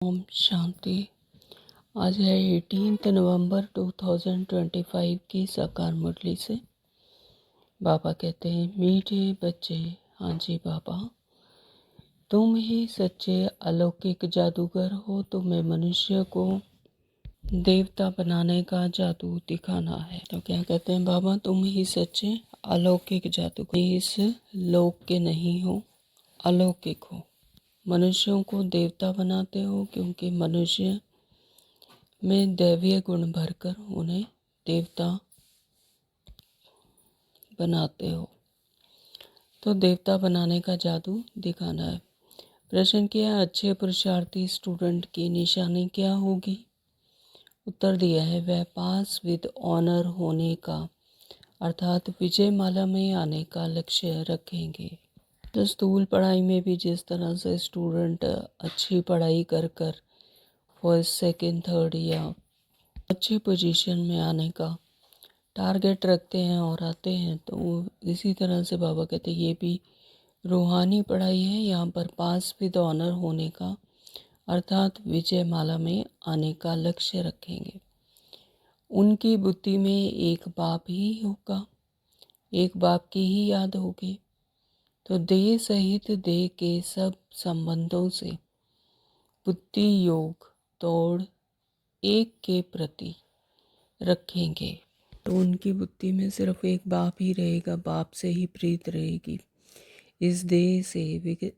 ओम शांति। आज है 18 नवंबर 2025 की साकार मुरली से। बाबा कहते हैं, मीठे बच्चे, हाँ जी बाबा, तुम ही सच्चे अलौकिक जादूगर हो। तुम्हें मनुष्य को देवता बनाने का जादू दिखाना है। तो क्या कहते हैं बाबा, तुम ही सच्चे अलौकिक जादूगर, इस लोक के नहीं हो, अलौकिक हो। मनुष्यों को देवता बनाते हो क्योंकि मनुष्य में दैवीय गुण भरकर उन्हें देवता बनाते हो। तो देवता बनाने का जादू दिखाना है। प्रश्न किया, अच्छे पुरुषार्थी स्टूडेंट की निशानी क्या होगी? उत्तर दिया है, वह पास विद ऑनर होने का अर्थात विजय माला में आने का लक्ष्य रखेंगे। तो स्थूल पढ़ाई में भी जिस तरह से स्टूडेंट अच्छी पढ़ाई कर फर्स्ट सेकंड थर्ड या अच्छी पोजीशन में आने का टारगेट रखते हैं और आते हैं, तो इसी तरह से बाबा कहते हैं ये भी रूहानी पढ़ाई है। यहाँ पर पास विद ऑनर होने का अर्थात विजय माला में आने का लक्ष्य रखेंगे। उनकी बुद्धि में एक बाप ही होगा, एक बाप की ही याद होगी। तो देह सहित देह के सब संबंधों से बुद्धि योग तोड़ एक के प्रति रखेंगे। तो उनकी बुद्धि में सिर्फ एक बाप ही रहेगा, बाप से ही प्रीत रहेगी। इस देह से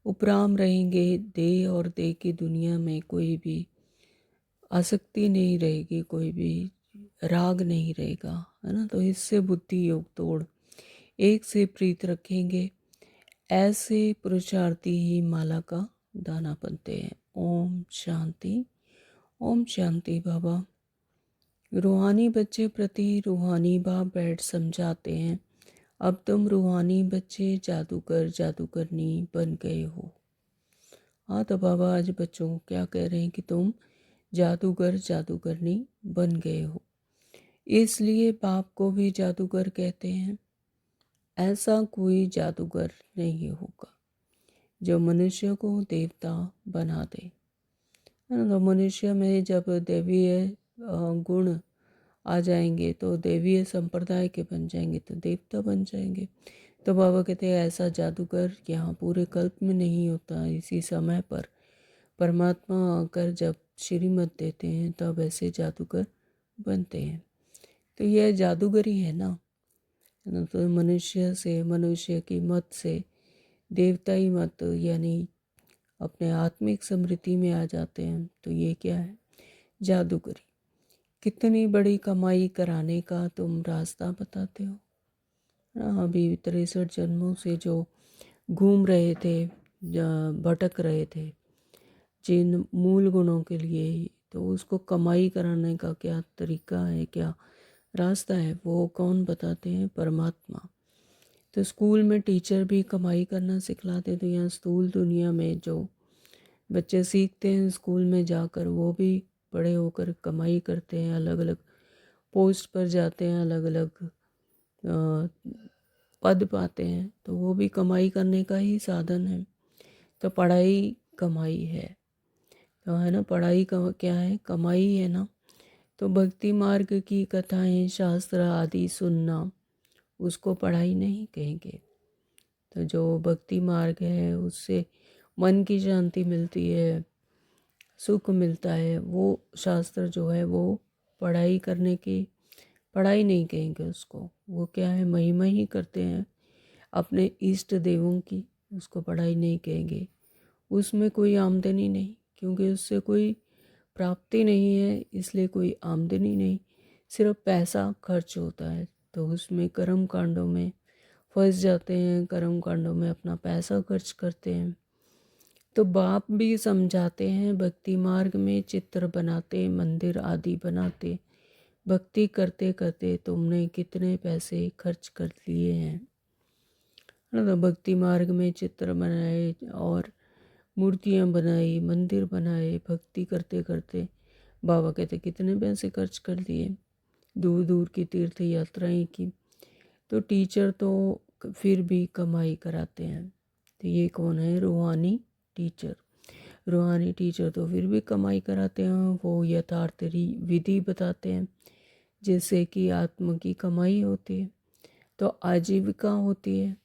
उपराम रहेंगे। देह और देह की दुनिया में कोई भी आसक्ति नहीं रहेगी, कोई भी राग नहीं रहेगा, है ना। तो इससे बुद्धि योग तोड़ एक से प्रीत रखेंगे। ऐसे पुरुषार्थी ही माला का दाना बनते हैं। ओम शांति। ओम शांति बाबा। रूहानी बच्चे प्रति रूहानी बाप बैठ समझाते हैं, अब तुम रूहानी बच्चे जादूगर जादूगरनी बन गए हो। हाँ, तो बाबा आज बच्चों को क्या कह रहे हैं कि तुम जादूगर जादूगरनी बन गए हो, इसलिए बाप को भी जादूगर कहते हैं। ऐसा कोई जादूगर नहीं होगा जो मनुष्य को देवता बना दे। तो मनुष्य में जब दैवीय गुण आ जाएंगे तो देवीय संप्रदाय के बन जाएंगे, तो देवता बन जाएंगे। तो बाबा कहते हैं ऐसा जादूगर यहाँ पूरे कल्प में नहीं होता। इसी समय पर परमात्मा आकर जब श्रीमत देते हैं तब ऐसे जादूगर बनते हैं। तो यह जादूगरी है ना। तो मनुष्य से, मनुष्य की मत से देवताई मत यानी अपने आत्मिक समृद्धि में आ जाते हैं। तो ये क्या है? जादूगरी। कितनी बड़ी कमाई कराने का तुम रास्ता बताते हो। अभी 63 जन्मों से जो घूम रहे थे, भटक रहे थे जिन मूल गुणों के लिए ही, तो उसको कमाई कराने का क्या तरीका है, क्या रास्ता है, वो कौन बताते हैं? परमात्मा। तो स्कूल में टीचर भी कमाई करना सिखलाते, तो यहाँ स्थूल दुनिया में जो बच्चे सीखते हैं स्कूल में जाकर, वो भी बड़े होकर कमाई करते हैं, अलग अलग पोस्ट पर जाते हैं, अलग अलग पद पाते हैं, तो वो भी कमाई करने का ही साधन है। तो पढ़ाई कमाई है, तो है ना। पढ़ाई का क्या है? कमाई है ना। तो भक्ति मार्ग की कथाएं शास्त्र आदि सुनना, उसको पढ़ाई नहीं कहेंगे। तो जो भक्ति मार्ग है उससे मन की शांति मिलती है, सुख मिलता है, वो शास्त्र जो है वो पढ़ाई करने की पढ़ाई नहीं कहेंगे उसको। वो क्या है? महिमा ही करते हैं अपने इष्ट देवों की, उसको पढ़ाई नहीं कहेंगे। उसमें कोई आमदनी नहीं, क्योंकि उससे कोई प्राप्ति नहीं है, इसलिए कोई आमदनी नहीं, सिर्फ पैसा खर्च होता है। तो उसमें कर्म कांडों में फंस जाते हैं, कर्म कांडों में अपना पैसा खर्च करते हैं। तो बाप भी समझाते हैं, भक्ति मार्ग में चित्र बनाते, मंदिर आदि बनाते, भक्ति करते करते तुमने कितने पैसे खर्च कर लिए हैं। तो भक्ति मार्ग में चित्र बनाए और मूर्तियाँ बनाई, मंदिर बनाए, भक्ति करते करते बाबा कहते कितने पैसे खर्च कर दिए, दूर दूर की तीर्थ यात्राएं की। तो टीचर तो फिर भी कमाई कराते हैं। तो ये कौन है? रूहानी टीचर। रूहानी टीचर तो फिर भी कमाई कराते हैं, वो यथार्थ विधि बताते हैं जिससे कि आत्मा की कमाई होती है, तो आजीविका होती है।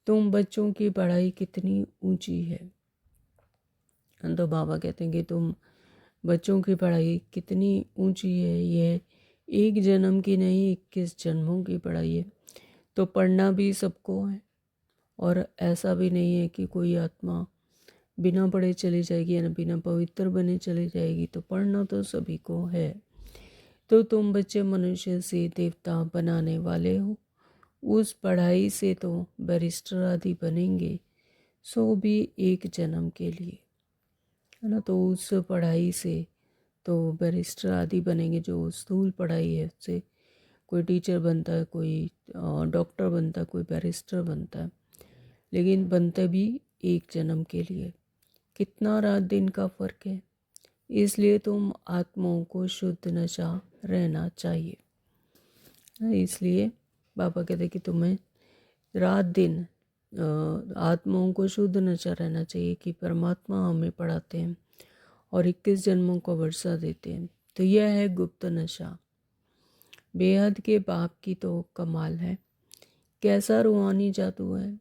तुम बच्चों की पढ़ाई कितनी ऊंची है। तो बाबा कहते हैं कि तुम बच्चों की पढ़ाई कितनी ऊंची है, यह एक जन्म की नहीं 21 जन्मों की पढ़ाई है। तो पढ़ना भी सबको है, और ऐसा भी नहीं है कि कोई आत्मा बिना पढ़े चली जाएगी या बिना पवित्र बने चली जाएगी। तो पढ़ना तो सभी को है। तो तुम बच्चे मनुष्य से देवता बनाने वाले हो। उस पढ़ाई से तो बैरिस्टर आदि बनेंगे, सो भी एक जन्म के लिए, है ना। तो उस पढ़ाई से तो बैरिस्टर आदि बनेंगे, जो स्थूल पढ़ाई है उससे कोई टीचर बनता है, कोई डॉक्टर बनता है, कोई बैरिस्टर बनता है, लेकिन बनते भी एक जन्म के लिए। कितना रात दिन का फर्क है। इसलिए तुम आत्माओं को शुद्ध नशा रहना चाहिए। इसलिए बाबा कहते कि तुम्हें रात दिन आत्माओं को शुद्ध नशा रहना चाहिए कि परमात्मा हमें पढ़ाते हैं और 21 जन्मों को वर्षा देते हैं। तो यह है गुप्त नशा। बेहद के बाप की तो कमाल है। कैसा रूहानी जादू है।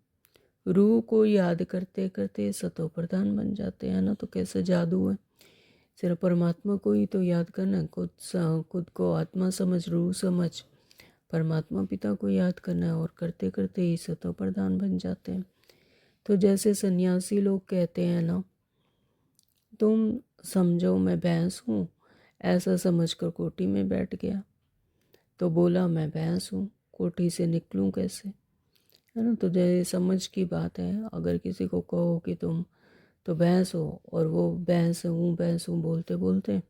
रूह को याद करते करते सतो प्रधान बन जाते हैं ना। तो कैसा जादू है। सिर्फ परमात्मा को ही तो याद करना, खुद को आत्मा समझ, रूह समझ परमात्मा पिता को याद करना है, और करते करते ही सतो प्रधान बन जाते हैं। तो जैसे सन्यासी लोग कहते हैं ना, तुम समझो मैं भैंस हूँ, ऐसा समझकर कोठी में बैठ गया, तो बोला मैं भैंस हूँ, कोठी से निकलूँ कैसे, है ना। तो जैसे समझ की बात है। अगर किसी को कहो कि तुम तो भैंस हो, और वो भैंस हूँ बोलते बोलते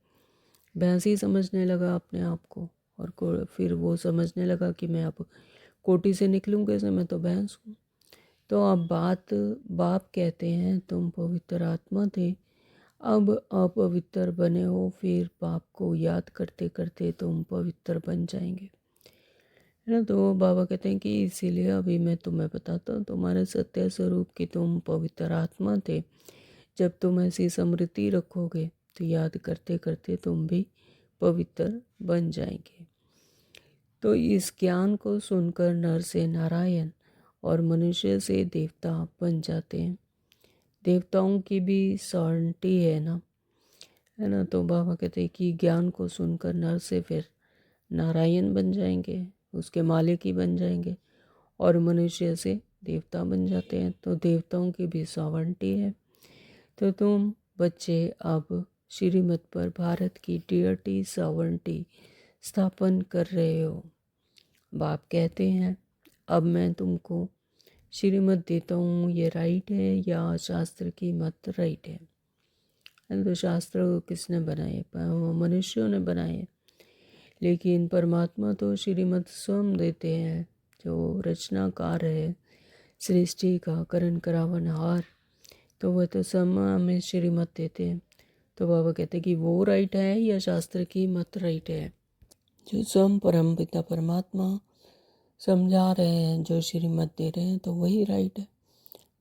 भैंस ही समझने लगा अपने आप को, और फिर वो समझने लगा कि मैं अब कोठी से निकलूँ कैसे, मैं तो भैंस हूँ। तो अब बाप कहते हैं तुम पवित्र आत्मा थे, अब अपवित्र बने हो, फिर बाप को याद करते करते तुम पवित्र बन जाएंगे, है ना। तो बाबा कहते हैं कि इसीलिए अभी मैं तुम्हें बताता हूँ तुम्हारे सत्य स्वरूप कि तुम पवित्र आत्मा थे। जब तुम ऐसी स्मृति रखोगे तो याद करते करते तुम भी पवित्र बन जाएंगे। तो इस ज्ञान को सुनकर नर से नारायण और मनुष्य से देवता बन जाते हैं। देवताओं की भी सॉर्टी है ना, है ना। तो बाबा कहते हैं कि ज्ञान को सुनकर नर से फिर नारायण बन जाएंगे, उसके मालिक ही बन जाएंगे, और मनुष्य से देवता बन जाते हैं। तो देवताओं की भी सॉवर्निटी है। तो तुम बच्चे अब श्रीमत पर भारत की डियटी सॉवर्निटी स्थापन कर रहे हो। बाप कहते हैं अब मैं तुमको श्रीमत देता हूँ, ये राइट है या शास्त्र की मत राइट है। तो शास्त्र किसने बनाए, मनुष्यों ने बनाए, लेकिन परमात्मा तो श्रीमत स्वयं देते हैं, जो रचनाकार है सृष्टि का करण करावनहार, तो वह तो सब हमें श्रीमत देते हैं। तो बाबा कहते हैं कि वो राइट है या शास्त्र की मत राइट है। जो स्वयं परम पिता परमात्मा समझा रहे हैं, जो श्रीमत दे रहे हैं, तो वही राइट है।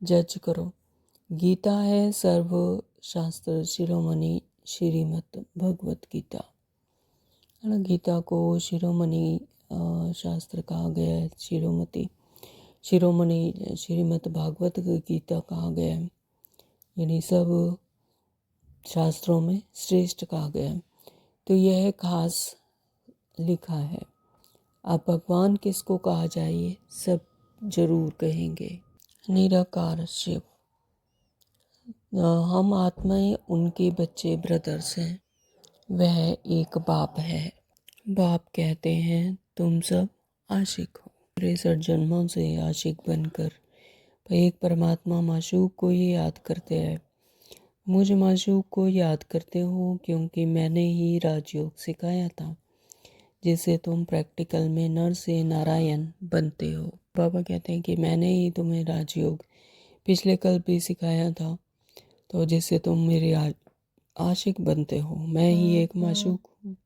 जज करो। गीता है सर्व शास्त्र शिरोमणि श्रीमत भगवत गीता, है ना। गीता को शिरोमणि शास्त्र कहा गया है, शिरोमणि श्रीमत भागवत गीता कहा गया है, यानी सब शास्त्रों में श्रेष्ठ कहा गया है। तो यह खास लिखा है। अब भगवान किसको कहा जाए ये सब जरूर कहेंगे। निराकार शिव। हम आत्माएं उनके बच्चे ब्रदर्स हैं। वह एक बाप है। बाप कहते हैं तुम सब आशिक हो। 63 जन्मों से आशिक बनकर एक परमात्मा माशूक को ही याद करते हैं। मुझ माशूक को याद करते हो क्योंकि मैंने ही राजयोग सिखाया था, जिससे तुम प्रैक्टिकल में नर से नारायण बनते हो। बाबा कहते हैं कि मैंने ही तुम्हें राजयोग पिछले कल भी सिखाया था, तो जिससे तुम मेरे आशिक बनते हो। मैं ही एक माशूक हूँ,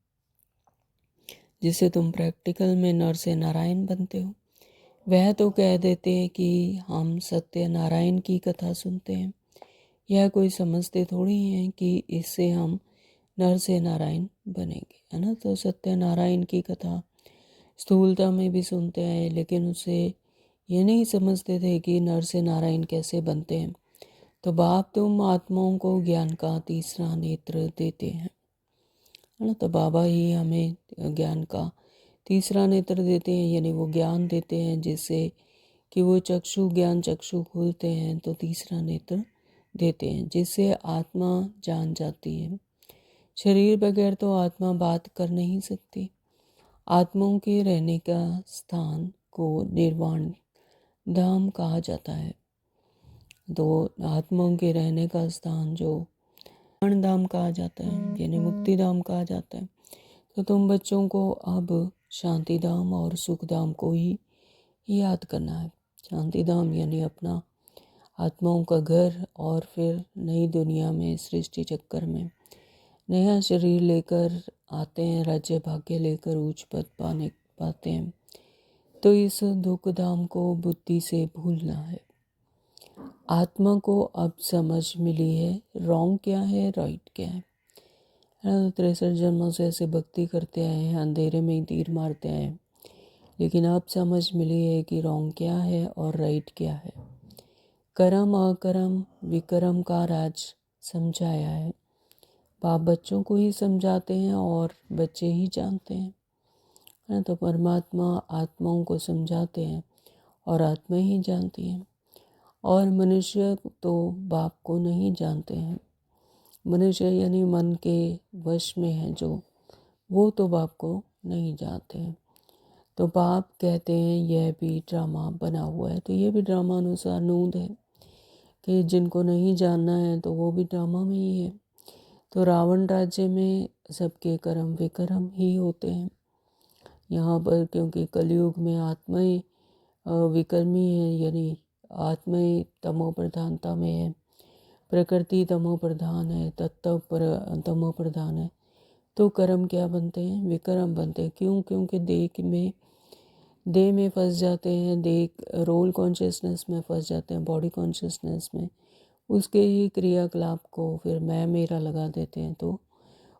जिससे तुम प्रैक्टिकल में नर से नारायण बनते हो। वह तो कह देते हैं कि हम सत्य नारायण की कथा सुनते हैं, यह कोई समझते थोड़ी हैं कि इससे हम नर से नारायण बनेंगे, है ना। तो सत्यनारायण की कथा स्थूलता में भी सुनते हैं, लेकिन उसे ये नहीं समझते थे कि नर से नारायण कैसे बनते हैं। तो बाप तुम आत्माओं को ज्ञान का तीसरा नेत्र देते हैं, है ना। तो बाबा ही हमें ज्ञान का तीसरा नेत्र देते हैं, यानी वो ज्ञान देते हैं जिससे कि वो ज्ञान चक्षु खोलते हैं, तो तीसरा नेत्र देते हैं जिससे आत्मा जान जाती है। शरीर बगैर तो आत्मा बात कर नहीं सकती। आत्माओं के रहने का स्थान को निर्वाण धाम कहा जाता है। तो आत्माओं के रहने का स्थान जो निर्वाण धाम कहा जाता है, यानी मुक्ति धाम कहा जाता है। तो तुम बच्चों को अब शांति धाम और सुख धाम को ही याद करना है। शांति धाम यानी अपना आत्माओं का घर, और फिर नई दुनिया में सृष्टि चक्कर में नया शरीर लेकर आते हैं, राज्य भाग्य लेकर उच्च पद पाते हैं। तो इस दुख धाम को बुद्धि से भूलना है। आत्मा को अब समझ मिली है रॉन्ग क्या है, राइट क्या है। 63 जन्मों से ऐसे भक्ति करते आए हैं, अंधेरे में ही तीर मारते आए हैं, लेकिन अब समझ मिली है कि रॉन्ग क्या है और राइट क्या है। कर्म अकर्म विकर्म का राज समझाया है। बाप बच्चों को ही समझाते हैं और बच्चे ही जानते हैं, है ना। तो परमात्मा आत्माओं को समझाते हैं और आत्मा ही जानती है। और मनुष्य तो बाप को नहीं जानते हैं। मनुष्य यानी मन के वश में है जो, वो तो बाप को नहीं जानते हैं। तो बाप कहते हैं यह भी ड्रामा बना हुआ है। तो ये भी ड्रामा अनुसार नूंद है कि जिनको नहीं जानना है तो वो भी ड्रामा में ही है। तो रावण राज्य में सबके कर्म विकर्म ही होते हैं। यहाँ पर क्योंकि कलयुग में आत्माएं विकर्मी है, यानी आत्माएं तमो प्रधानता में है, प्रकृति तमो प्रधान है, तत्व पर तमो प्रधान है। तो कर्म क्या बनते हैं, विकर्म बनते हैं। क्यों? क्योंकि देह में फंस जाते हैं, देह रोल कॉन्शियसनेस में फंस जाते हैं, बॉडी कॉन्शियसनेस में, उसके ही क्रियाकलाप को फिर मैं मेरा लगा देते हैं, तो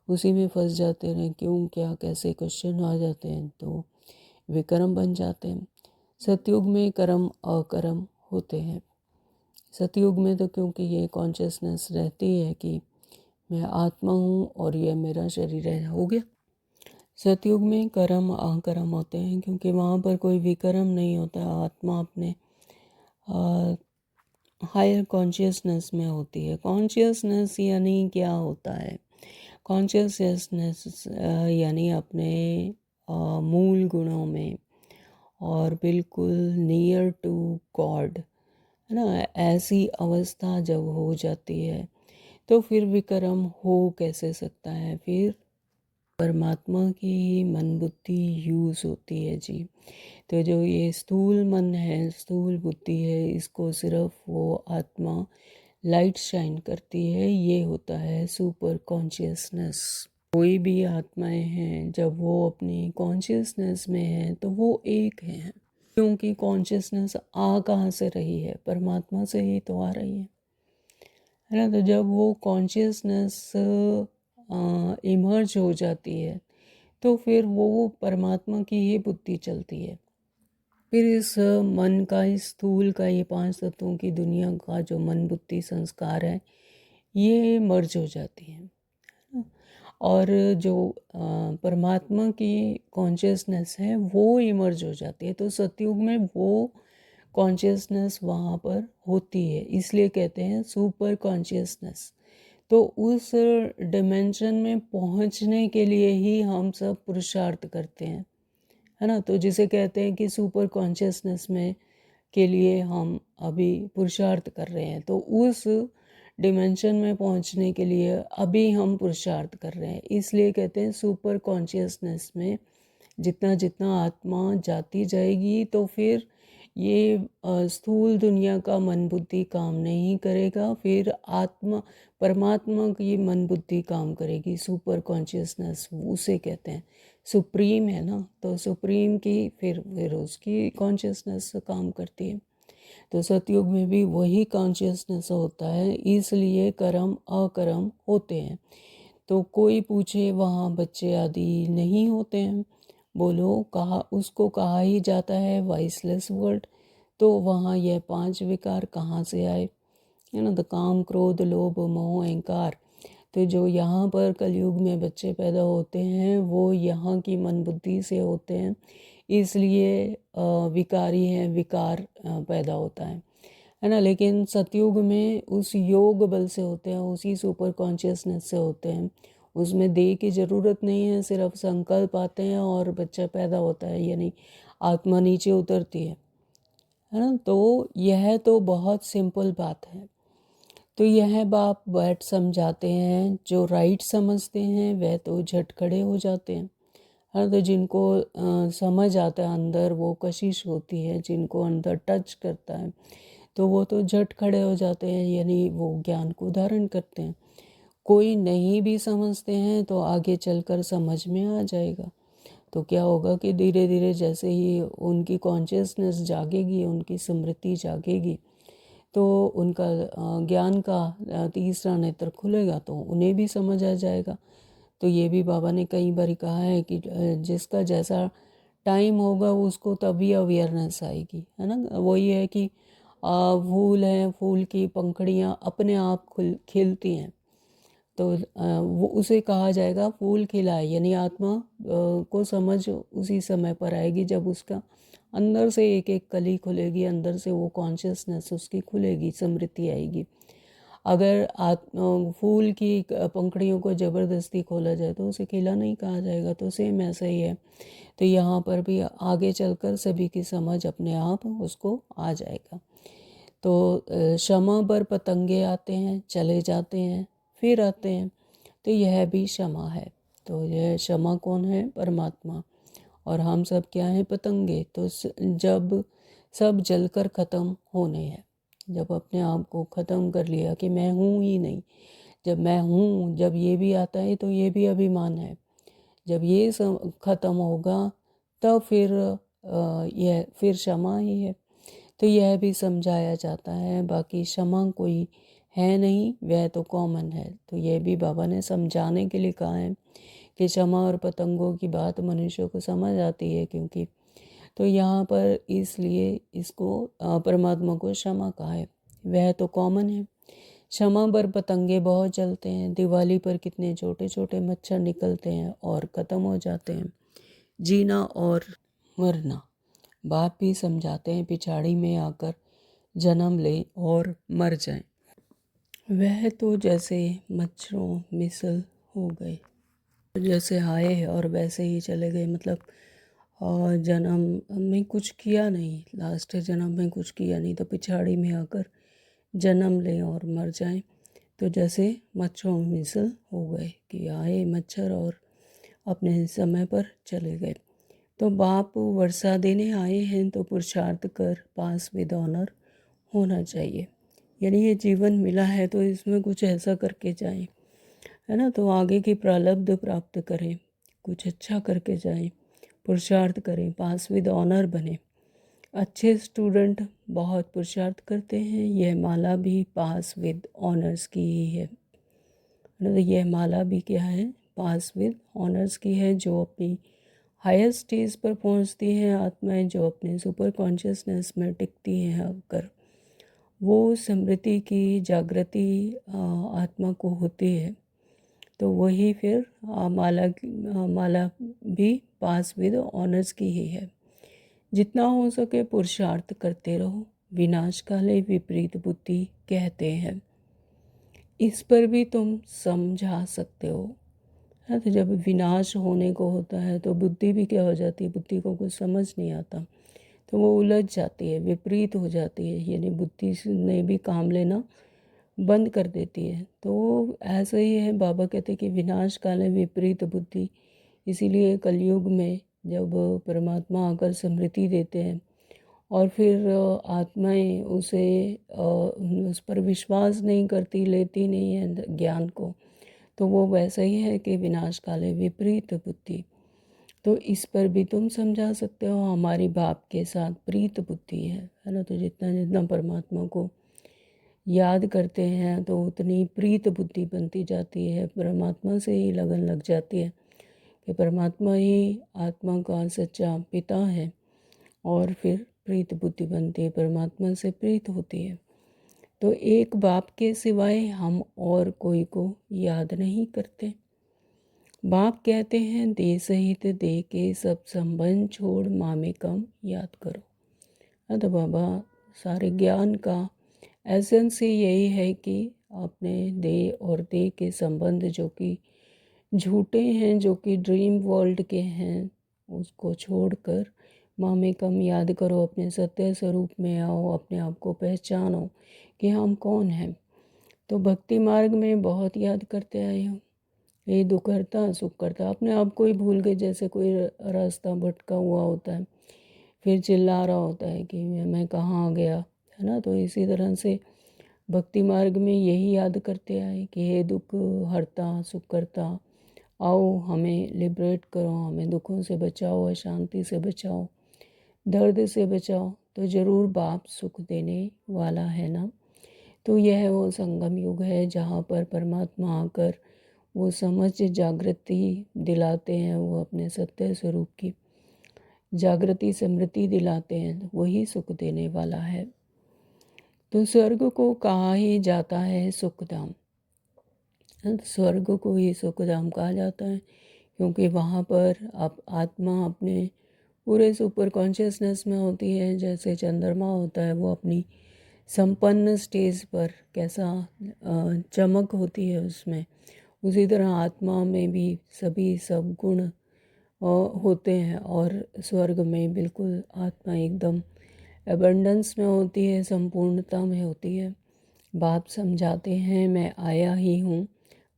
उसी में फंस जाते हैं। क्यों क्या कैसे क्वेश्चन आ जाते हैं, तो विकर्म बन जाते हैं। सतयुग में कर्म अकर्म होते हैं। सतयुग में तो क्योंकि ये कॉन्शियसनेस रहती है कि मैं आत्मा हूँ और ये मेरा शरीर है, हो गया। सतयुग में कर्म अकर्म होते हैं क्योंकि वहाँ पर कोई विकर्म नहीं होता। आत्मा अपने हायर कॉन्शियसनेस में होती है। कॉन्शियसनेस यानी क्या होता है? कॉन्शियसनेस यानी अपने मूल गुणों में और बिल्कुल नियर टू गॉड, है ना। ऐसी अवस्था जब हो जाती है तो फिर विकर्म हो कैसे सकता है? फिर परमात्मा की ही मन बुद्धि यूज़ होती है जी। तो जो ये स्थूल मन है, स्थूल बुद्धि है, इसको सिर्फ वो आत्मा लाइट शाइन करती है। ये होता है सुपर कॉन्शियसनेस। कोई भी आत्माएं हैं जब वो अपनी कॉन्शियसनेस में हैं तो वो एक हैं, क्योंकि कॉन्शियसनेस आ कहाँ से रही है? परमात्मा से ही तो आ रही है ना। तो जब वो कॉन्शियसनेस इमर्ज हो जाती है तो फिर वो परमात्मा की ही बुद्धि चलती है। फिर इस मन का, इस स्थूल का, ये 5 तत्वों की दुनिया का जो मन बुद्धि संस्कार है, ये मर्ज हो जाती है। और जो परमात्मा की कॉन्शियसनेस है वो इमर्ज हो जाती है। तो सतयुग में वो कॉन्शियसनेस वहाँ पर होती है, इसलिए कहते हैं सुपर कॉन्शियसनेस। तो उस डिमेंशन में पहुँचने के लिए ही हम सब पुरुषार्थ करते हैं, है ना। तो जिसे कहते हैं कि सुपर कॉन्शियसनेस में के लिए हम अभी पुरुषार्थ कर रहे हैं। तो उस डिमेंशन में पहुंचने के लिए अभी हम पुरुषार्थ कर रहे हैं, इसलिए कहते हैं सुपर कॉन्शियसनेस में जितना जितना आत्मा जाती जाएगी तो फिर ये स्थूल दुनिया का मन बुद्धि काम नहीं करेगा, फिर आत्मा परमात्मा की मन बुद्धि काम करेगी। सुपर कॉन्शियसनेस उसे कहते हैं, सुप्रीम है ना। तो सुप्रीम की फिर उसकी कॉन्शियसनेस काम करती है। तो सतयुग में भी वही कॉन्शियसनेस होता है, इसलिए कर्म अकर्म होते हैं। तो कोई पूछे वहाँ बच्चे आदि नहीं होते हैं, बोलो कहा उसको कहा ही जाता है वाइसलेस वर्ल्ड। तो वहाँ यह 5 विकार कहाँ से आए, है ना, तो काम क्रोध लोभ मोह अहंकार। तो जो यहाँ पर कलयुग में बच्चे पैदा होते हैं वो यहाँ की मन बुद्धि से होते हैं, इसलिए विकारी हैं, विकार पैदा होता है ना। लेकिन सतयुग में उस योग बल से होते हैं, उसी सुपर कॉन्शियसनेस से होते हैं, उसमें देह की ज़रूरत नहीं है, सिर्फ संकल्प आते हैं और बच्चा पैदा होता है, यानी आत्मा नीचे उतरती है ना। तो यह तो बहुत सिंपल बात है। तो यह बाप बैठ समझाते हैं, जो राइट समझते हैं वह तो झट खड़े हो जाते हैं। हाँ, तो जिनको समझ आता है अंदर वो कशिश होती है, जिनको अंदर टच करता है तो वो तो झट खड़े हो जाते हैं, यानी वो ज्ञान को धारण करते हैं। कोई नहीं भी समझते हैं तो आगे चलकर समझ में आ जाएगा। तो क्या होगा कि धीरे धीरे जैसे ही उनकी कॉन्शियसनेस जागेगी, उनकी स्मृति जागेगी, तो उनका ज्ञान का तीसरा नेत्र खुलेगा तो उन्हें भी समझ आ जाएगा। तो ये भी बाबा ने कई बार कहा है कि जिसका जैसा टाइम होगा उसको तभी अवेयरनेस आएगी, है ना। वही है कि फूल हैं, फूल की पंखुड़ियाँ अपने आप खिलती हैं, तो वो उसे कहा जाएगा फूल खिला है, यानी आत्मा को समझ उसी समय पर आएगी जब उसका अंदर से एक एक कली खुलेगी, अंदर से वो कॉन्शियसनेस उसकी खुलेगी, स्मृति आएगी। अगर फूल की पंखुड़ियों को ज़बरदस्ती खोला जाए तो उसे खिला नहीं कहा जाएगा। तो सेम ऐसा ही है। तो यहाँ पर भी आगे चलकर सभी की समझ अपने आप उसको आ जाएगा। तो क्षमा पर पतंगे आते हैं, चले जाते हैं, फिर आते हैं, तो यह भी क्षमा है। तो यह क्षमा कौन है? परमात्मा। और हम सब क्या हैं? पतंगे। तो जब सब जलकर ख़त्म होने हैं, जब अपने आप को ख़त्म कर लिया कि मैं हूँ ही नहीं, जब मैं हूँ, जब ये भी आता है तो ये भी अभिमान है, जब ये सब ख़त्म होगा तब फिर यह फिर क्षमा ही है। तो यह भी समझाया जाता है। बाकी क्षमा कोई है नहीं, वह तो कॉमन है। तो यह भी बाबा ने समझाने के लिए कहा है कि क्षमा और पतंगों की बात मनुष्य को समझ आती है, क्योंकि तो यहाँ पर इसलिए इसको परमात्मा को क्षमा कहा है, वह तो कॉमन है। क्षमा पर पतंगे बहुत जलते हैं, दिवाली पर कितने छोटे छोटे मच्छर निकलते हैं और ख़त्म हो जाते हैं। जीना और मरना, बाप भी समझाते हैं, पिछाड़ी में आकर जन्म ले और मर जाए, वह तो जैसे मच्छरों मिसल हो गए, जैसे आए और वैसे ही चले गए। मतलब जन्म में कुछ किया नहीं, लास्ट जन्म में कुछ किया नहीं, तो पिछाड़ी में आकर जन्म लें और मर जाएं, तो जैसे मच्छरों में मिसल हो गए कि आए मच्छर और अपने समय पर चले गए। तो बाप वर्षा देने आए हैं तो पुरुषार्थ कर पास विद ऑनर होना चाहिए, यानी ये जीवन मिला है तो इसमें कुछ ऐसा करके जाएं, है ना। तो आगे की प्रारब्ध प्राप्त करें, कुछ अच्छा करके जाएं, पुरुषार्थ करें, पास विद ऑनर बने। अच्छे स्टूडेंट बहुत पुरुषार्थ करते हैं, यह माला भी पास विद ऑनर्स की ही है। तो यह माला भी क्या है? पास विद ऑनर्स की है। जो अपनी हायर स्टेज पर पहुंचती हैं आत्माएं, जो अपने सुपर कॉन्शियसनेस में टिकती हैं, अगर वो स्मृति की जागृति आत्मा को होती है, तो वही फिर माला भी पास विद ऑनर्स की ही है। जितना हो सके पुरुषार्थ करते रहो, विनाश काले विपरीत बुद्धि कहते हैं। इस पर भी तुम समझा सकते हो, है। तो जब विनाश होने को होता है तो बुद्धि भी क्या हो जाती है? बुद्धि को कुछ समझ नहीं आता, तो वो उलझ जाती है, विपरीत हो जाती है, यानी बुद्धि ने भी काम लेना बंद कर देती है। तो ऐसा ही है, बाबा कहते हैं कि विनाश काले विपरीत बुद्धि। इसीलिए कलयुग में जब परमात्मा आकर स्मृति देते हैं और फिर आत्माएं उस पर विश्वास नहीं करती, लेती नहीं है ज्ञान को, तो वो वैसा ही है कि विनाश काले विपरीत बुद्धि। तो इस पर भी तुम समझा सकते हो। हमारी बाप के साथ प्रीत बुद्धि है ना। तो जितना जितना परमात्मा को याद करते हैं तो उतनी प्रीत बुद्धि बनती जाती है, परमात्मा से ही लगन लग जाती है कि परमात्मा ही आत्मा का सच्चा पिता है। और फिर प्रीत बुद्धि बनती है, परमात्मा से प्रीत होती है। तो एक बाप के सिवाय हम और कोई को याद नहीं करते। बाप कहते हैं दे सहित दे के सब संबंध छोड़ मामे कम याद करो। तो बाबा सारे ज्ञान का एसेंस ही यही है कि अपने दे और दे के संबंध जो कि झूठे हैं, जो कि ड्रीम वर्ल्ड के हैं, उसको छोड़कर मामे कम याद करो। अपने सत्य स्वरूप में आओ, अपने आप को पहचानो कि हम कौन हैं। तो भक्ति मार्ग में बहुत याद करते आए हो, ये दुख करता सुख करता, अपने आप को ही भूल गए। जैसे कोई रास्ता भटका हुआ होता है, फिर चिल्ला रहा होता है कि मैं कहाँ आ गया, है ना। तो इसी तरह से भक्ति मार्ग में यही याद करते आए कि हे दुख हरता सुख करता, आओ हमें लिबरेट करो, हमें दुखों से बचाओ, अशांति से बचाओ, दर्द से बचाओ। तो ज़रूर बाप सुख देने वाला है ना। तो यह वो संगम युग है जहाँ पर परमात्मा आकर वो समझ जागृति दिलाते हैं, वो अपने सत्य स्वरूप की जागृति स्मृति दिलाते हैं। तो वही सुख देने वाला है। तो स्वर्ग को कहा ही जाता है सुखधाम। स्वर्ग को ही सुखधाम कहा जाता है क्योंकि वहाँ पर आप आत्मा अपने पूरे सुपर कॉन्शियसनेस में होती है। जैसे चंद्रमा होता है वो अपनी संपन्न स्टेज पर कैसा चमक होती है उसमें, उसी तरह आत्मा में भी सभी सब गुण होते हैं। और स्वर्ग में बिल्कुल आत्मा एकदम एबंडेंस में होती है, संपूर्णता में होती है। बाप समझाते हैं मैं आया ही हूँ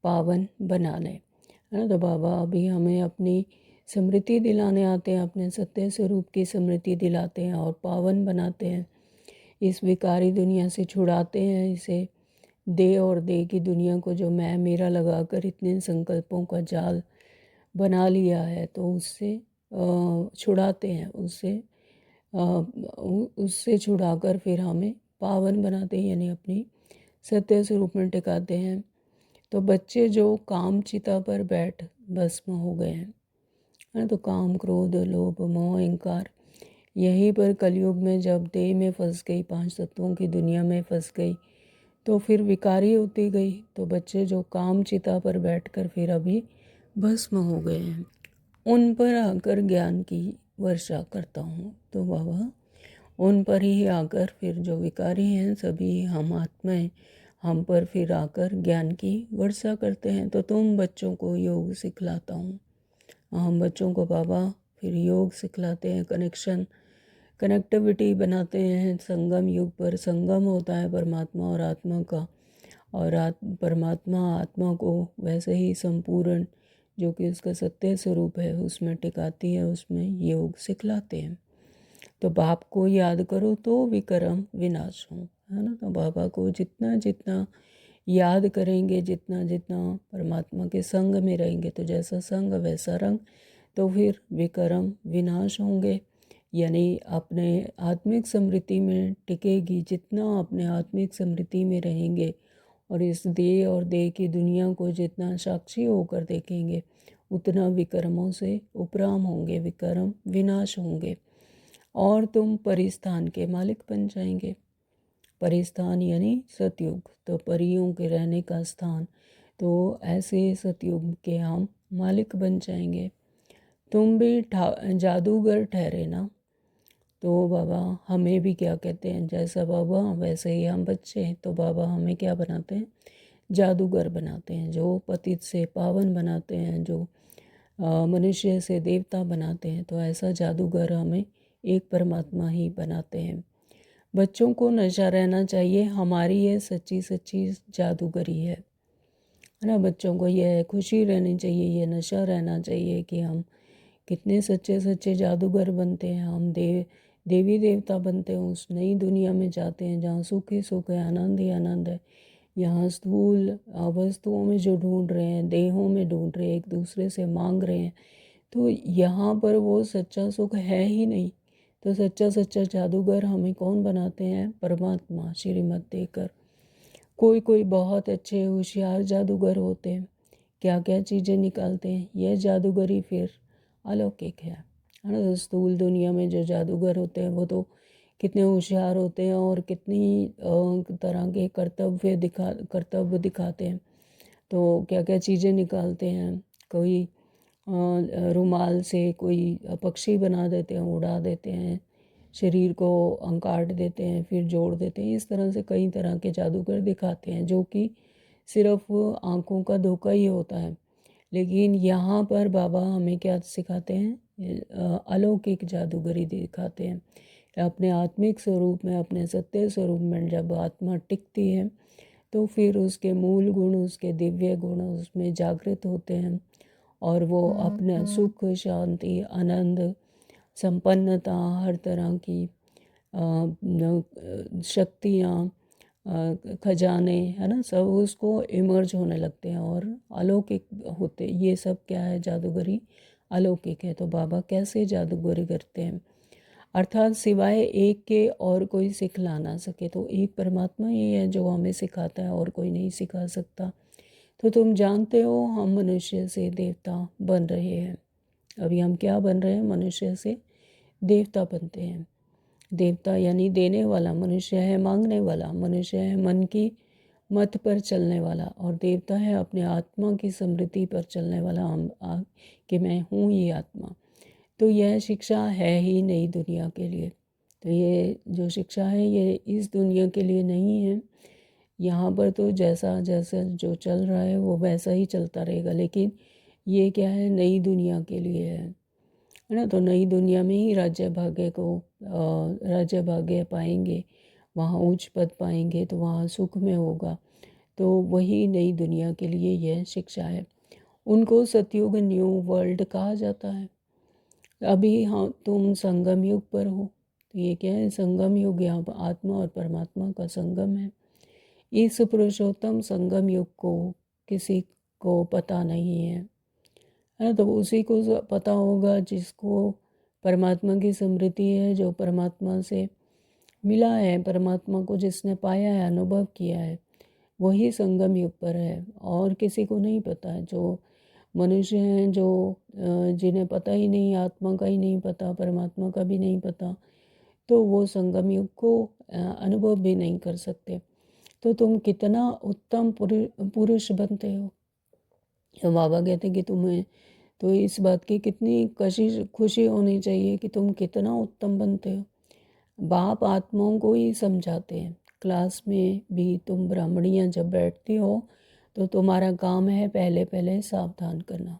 पावन बनाने, है ना। तो बाबा अभी हमें अपनी स्मृति दिलाने आते हैं, अपने सत्य स्वरूप की स्मृति दिलाते हैं और पावन बनाते हैं। इस विकारी दुनिया से छुड़ाते हैं, इसे दे और दे की दुनिया को जो मैं मेरा लगाकर इतने संकल्पों का जाल बना लिया है, तो उससे छुड़ाते हैं, उससे छुड़ाकर फिर हमें पावन बनाते हैं, यानी अपनी सत्य स्वरूप में टिकाते हैं। तो बच्चे जो काम चिता पर बैठ भस्म हो गए हैं, तो काम क्रोध लोभ मोह अहंकार, यहीं पर कलयुग में जब देह में फंस गई, पांच तत्वों की दुनिया में फंस गई, तो फिर विकारी होती गई। तो बच्चे जो काम चिता पर बैठकर फिर अभी भस्म हो गए हैं, उन पर आकर ज्ञान की वर्षा करता हूँ। तो बाबा उन पर ही आकर फिर जो विकारी हैं सभी हम आत्माएं, हम पर फिर आकर ज्ञान की वर्षा करते हैं। तो तुम बच्चों को योग सिखलाता हूँ, हम बच्चों को बाबा फिर योग सिखलाते हैं, कनेक्टिविटी बनाते हैं। संगम युग पर संगम होता है परमात्मा और आत्मा का, और परमात्मा आत्मा को वैसे ही संपूर्ण जो कि उसका सत्य स्वरूप है उसमें टिकाती है, उसमें योग सिखलाते हैं। तो बाप को याद करो तो विक्रम विनाश हो, है ना। तो बाबा को जितना जितना याद करेंगे, जितना जितना परमात्मा के संग में रहेंगे, तो जैसा संग वैसा रंग, तो फिर विक्रम विनाश होंगे। यानी अपने आत्मिक समृद्धि में टिकेगी। जितना अपने आत्मिक समृद्धि में रहेंगे और इस देह और देह की दुनिया को जितना साक्षी होकर देखेंगे, उतना विक्रमों से उपराम होंगे, विक्रम विनाश होंगे और तुम परिस्थान के मालिक बन जाएंगे। परिस्थान यानी सतयुग, तो परियों के रहने का स्थान। तो ऐसे सतयुग के हम मालिक बन जाएंगे। तुम भी जादूगर ठहरे ना। तो बाबा हमें भी क्या कहते हैं, जैसा बाबा वैसे ही हम बच्चे हैं। तो बाबा हमें क्या बनाते हैं, जादूगर बनाते हैं, जो पतित से पावन बनाते हैं, जो मनुष्य से देवता बनाते हैं। तो ऐसा जादूगर हमें एक परमात्मा ही बनाते हैं। बच्चों को नशा रहना चाहिए, हमारी ये सच्ची सच्ची जादूगरी है ना। बच्चों को यह खुशी रहनी चाहिए, ये नशा रहना चाहिए कि हम कितने सच्चे सच्चे जादूगर बनते हैं, हम देवी देवता बनते हैं, उस नई दुनिया में जाते हैं जहाँ सुख ही सुख है, आनंद ही आनंद है। यहाँ स्थूल वस्तुओं में जो ढूंढ रहे हैं, देहों में ढूंढ रहे हैं, एक दूसरे से मांग रहे हैं, तो यहाँ पर वो सच्चा सुख है ही नहीं। तो सच्चा सच्चा जादूगर हमें कौन बनाते हैं? परमात्मा श्रीमत देकर। कोई कोई बहुत अच्छे होशियार जादूगर होते हैं, क्या क्या चीज़ें निकालते हैं। यह जादूगरी फिर अलौकिक है ना। तो स्थूल दुनिया में जो जादूगर होते हैं वो तो कितने होशियार होते हैं और कितनी तरह के कर्तव्य दिखाते हैं। तो क्या क्या चीज़ें निकालते हैं। कोई रुमाल से कोई पक्षी बना देते हैं, उड़ा देते हैं, शरीर को काट देते हैं, फिर जोड़ देते हैं। इस तरह से कई तरह के जादूगर दिखाते हैं, जो कि सिर्फ आँखों का धोखा ही होता है। लेकिन यहाँ पर बाबा हमें क्या सिखाते हैं? अलौकिक जादूगरी दिखाते हैं। अपने आत्मिक स्वरूप में, अपने सत्य स्वरूप में जब आत्मा टिकती है तो फिर उसके मूल गुण, उसके दिव्य गुण उसमें जागृत होते हैं और वो अपना सुख, शांति, आनंद, संपन्नता, हर तरह की शक्तियाँ, खजाने, है ना, सब उसको इमर्ज होने लगते हैं और अलौकिक होते। ये सब क्या है? जादूगरी अलौकिक है। तो बाबा कैसे जादूगरी करते हैं? अर्थात सिवाय एक के और कोई सिखला ना सके। तो एक परमात्मा ही है जो हमें सिखाता है और कोई नहीं सिखा सकता। तो तुम जानते हो हम मनुष्य से देवता बन रहे हैं। अभी हम क्या बन रहे हैं? मनुष्य से देवता बनते हैं। देवता यानी देने वाला, मनुष्य है मांगने वाला, मनुष्य है मन की मत पर चलने वाला और देवता है अपने आत्मा की समृद्धि पर चलने वाला। कि मैं हूँ ये आत्मा। तो यह शिक्षा है ही नई दुनिया के लिए। तो ये जो शिक्षा है ये इस दुनिया के लिए नहीं है। यहाँ पर तो जैसा जैसा जो चल रहा है वो वैसा ही चलता रहेगा, लेकिन ये क्या है? नई दुनिया के लिए है ना। तो नई दुनिया में ही राज्य भाग्य पाएंगे, वहाँ उच्च पद पाएंगे, तो वहाँ सुख में होगा। तो वही नई दुनिया के लिए यह शिक्षा है। उनको सतयुग न्यू वर्ल्ड कहा जाता है। अभी हाँ तुम संगम युग पर हो। तो ये क्या है? संगम युग, यहाँ पर आत्मा और परमात्मा का संगम है। इस पुरुषोत्तम संगम युग को किसी को पता नहीं है ना। तो उसी को पता होगा जिसको परमात्मा की स्मृति है, जो परमात्मा से मिला है, परमात्मा को जिसने पाया है, अनुभव किया है, वही संगम युग पर है। और किसी को नहीं पता है। जो मनुष्य हैं जो जिन्हें पता ही नहीं, आत्मा का ही नहीं पता, परमात्मा का भी नहीं पता, तो वो संगम युग को अनुभव भी नहीं कर सकते। तो तुम कितना उत्तम पुरुष बनते हो। तो बाबा कहते हैं कि तुम्हें तो इस बात की कितनी खुशी होनी चाहिए कि तुम कितना उत्तम बनते हो। बाप आत्माओं को ही समझाते हैं। क्लास में भी तुम ब्राह्मणियाँ जब बैठती हो तो तुम्हारा काम है पहले पहले सावधान करना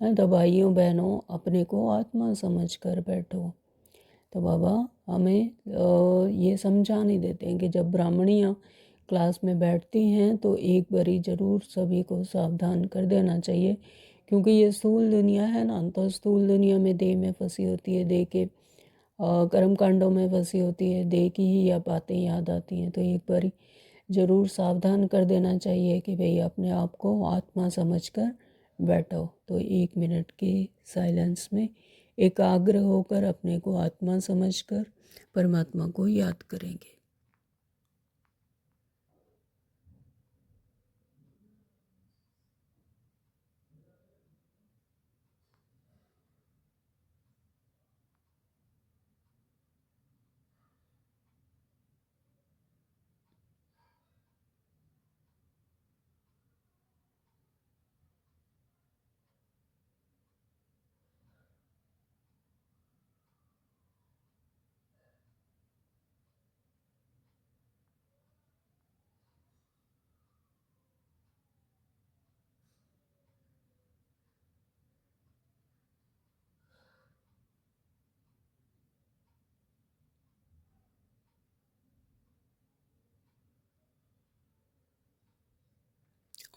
है। तो भाइयों बहनों, अपने को आत्मा समझ कर बैठो। तो बाबा हमें ये समझा नहीं देते हैं कि जब ब्राह्मणियाँ क्लास में बैठती हैं तो एक बारी ज़रूर सभी को सावधान कर देना चाहिए, क्योंकि ये स्थूल दुनिया है ना। तो स्थूल दुनिया में देह में फंसी होती है, देह के कर्म कांडों में फंसी होती है, देह की ही या बातें याद आती हैं। तो एक बारी ज़रूर सावधान कर देना चाहिए कि भाई अपने आप को आत्मा समझकर बैठो। तो 1 मिनट के साइलेंस में एकाग्र होकर अपने को आत्मा समझकर परमात्मा को याद करेंगे।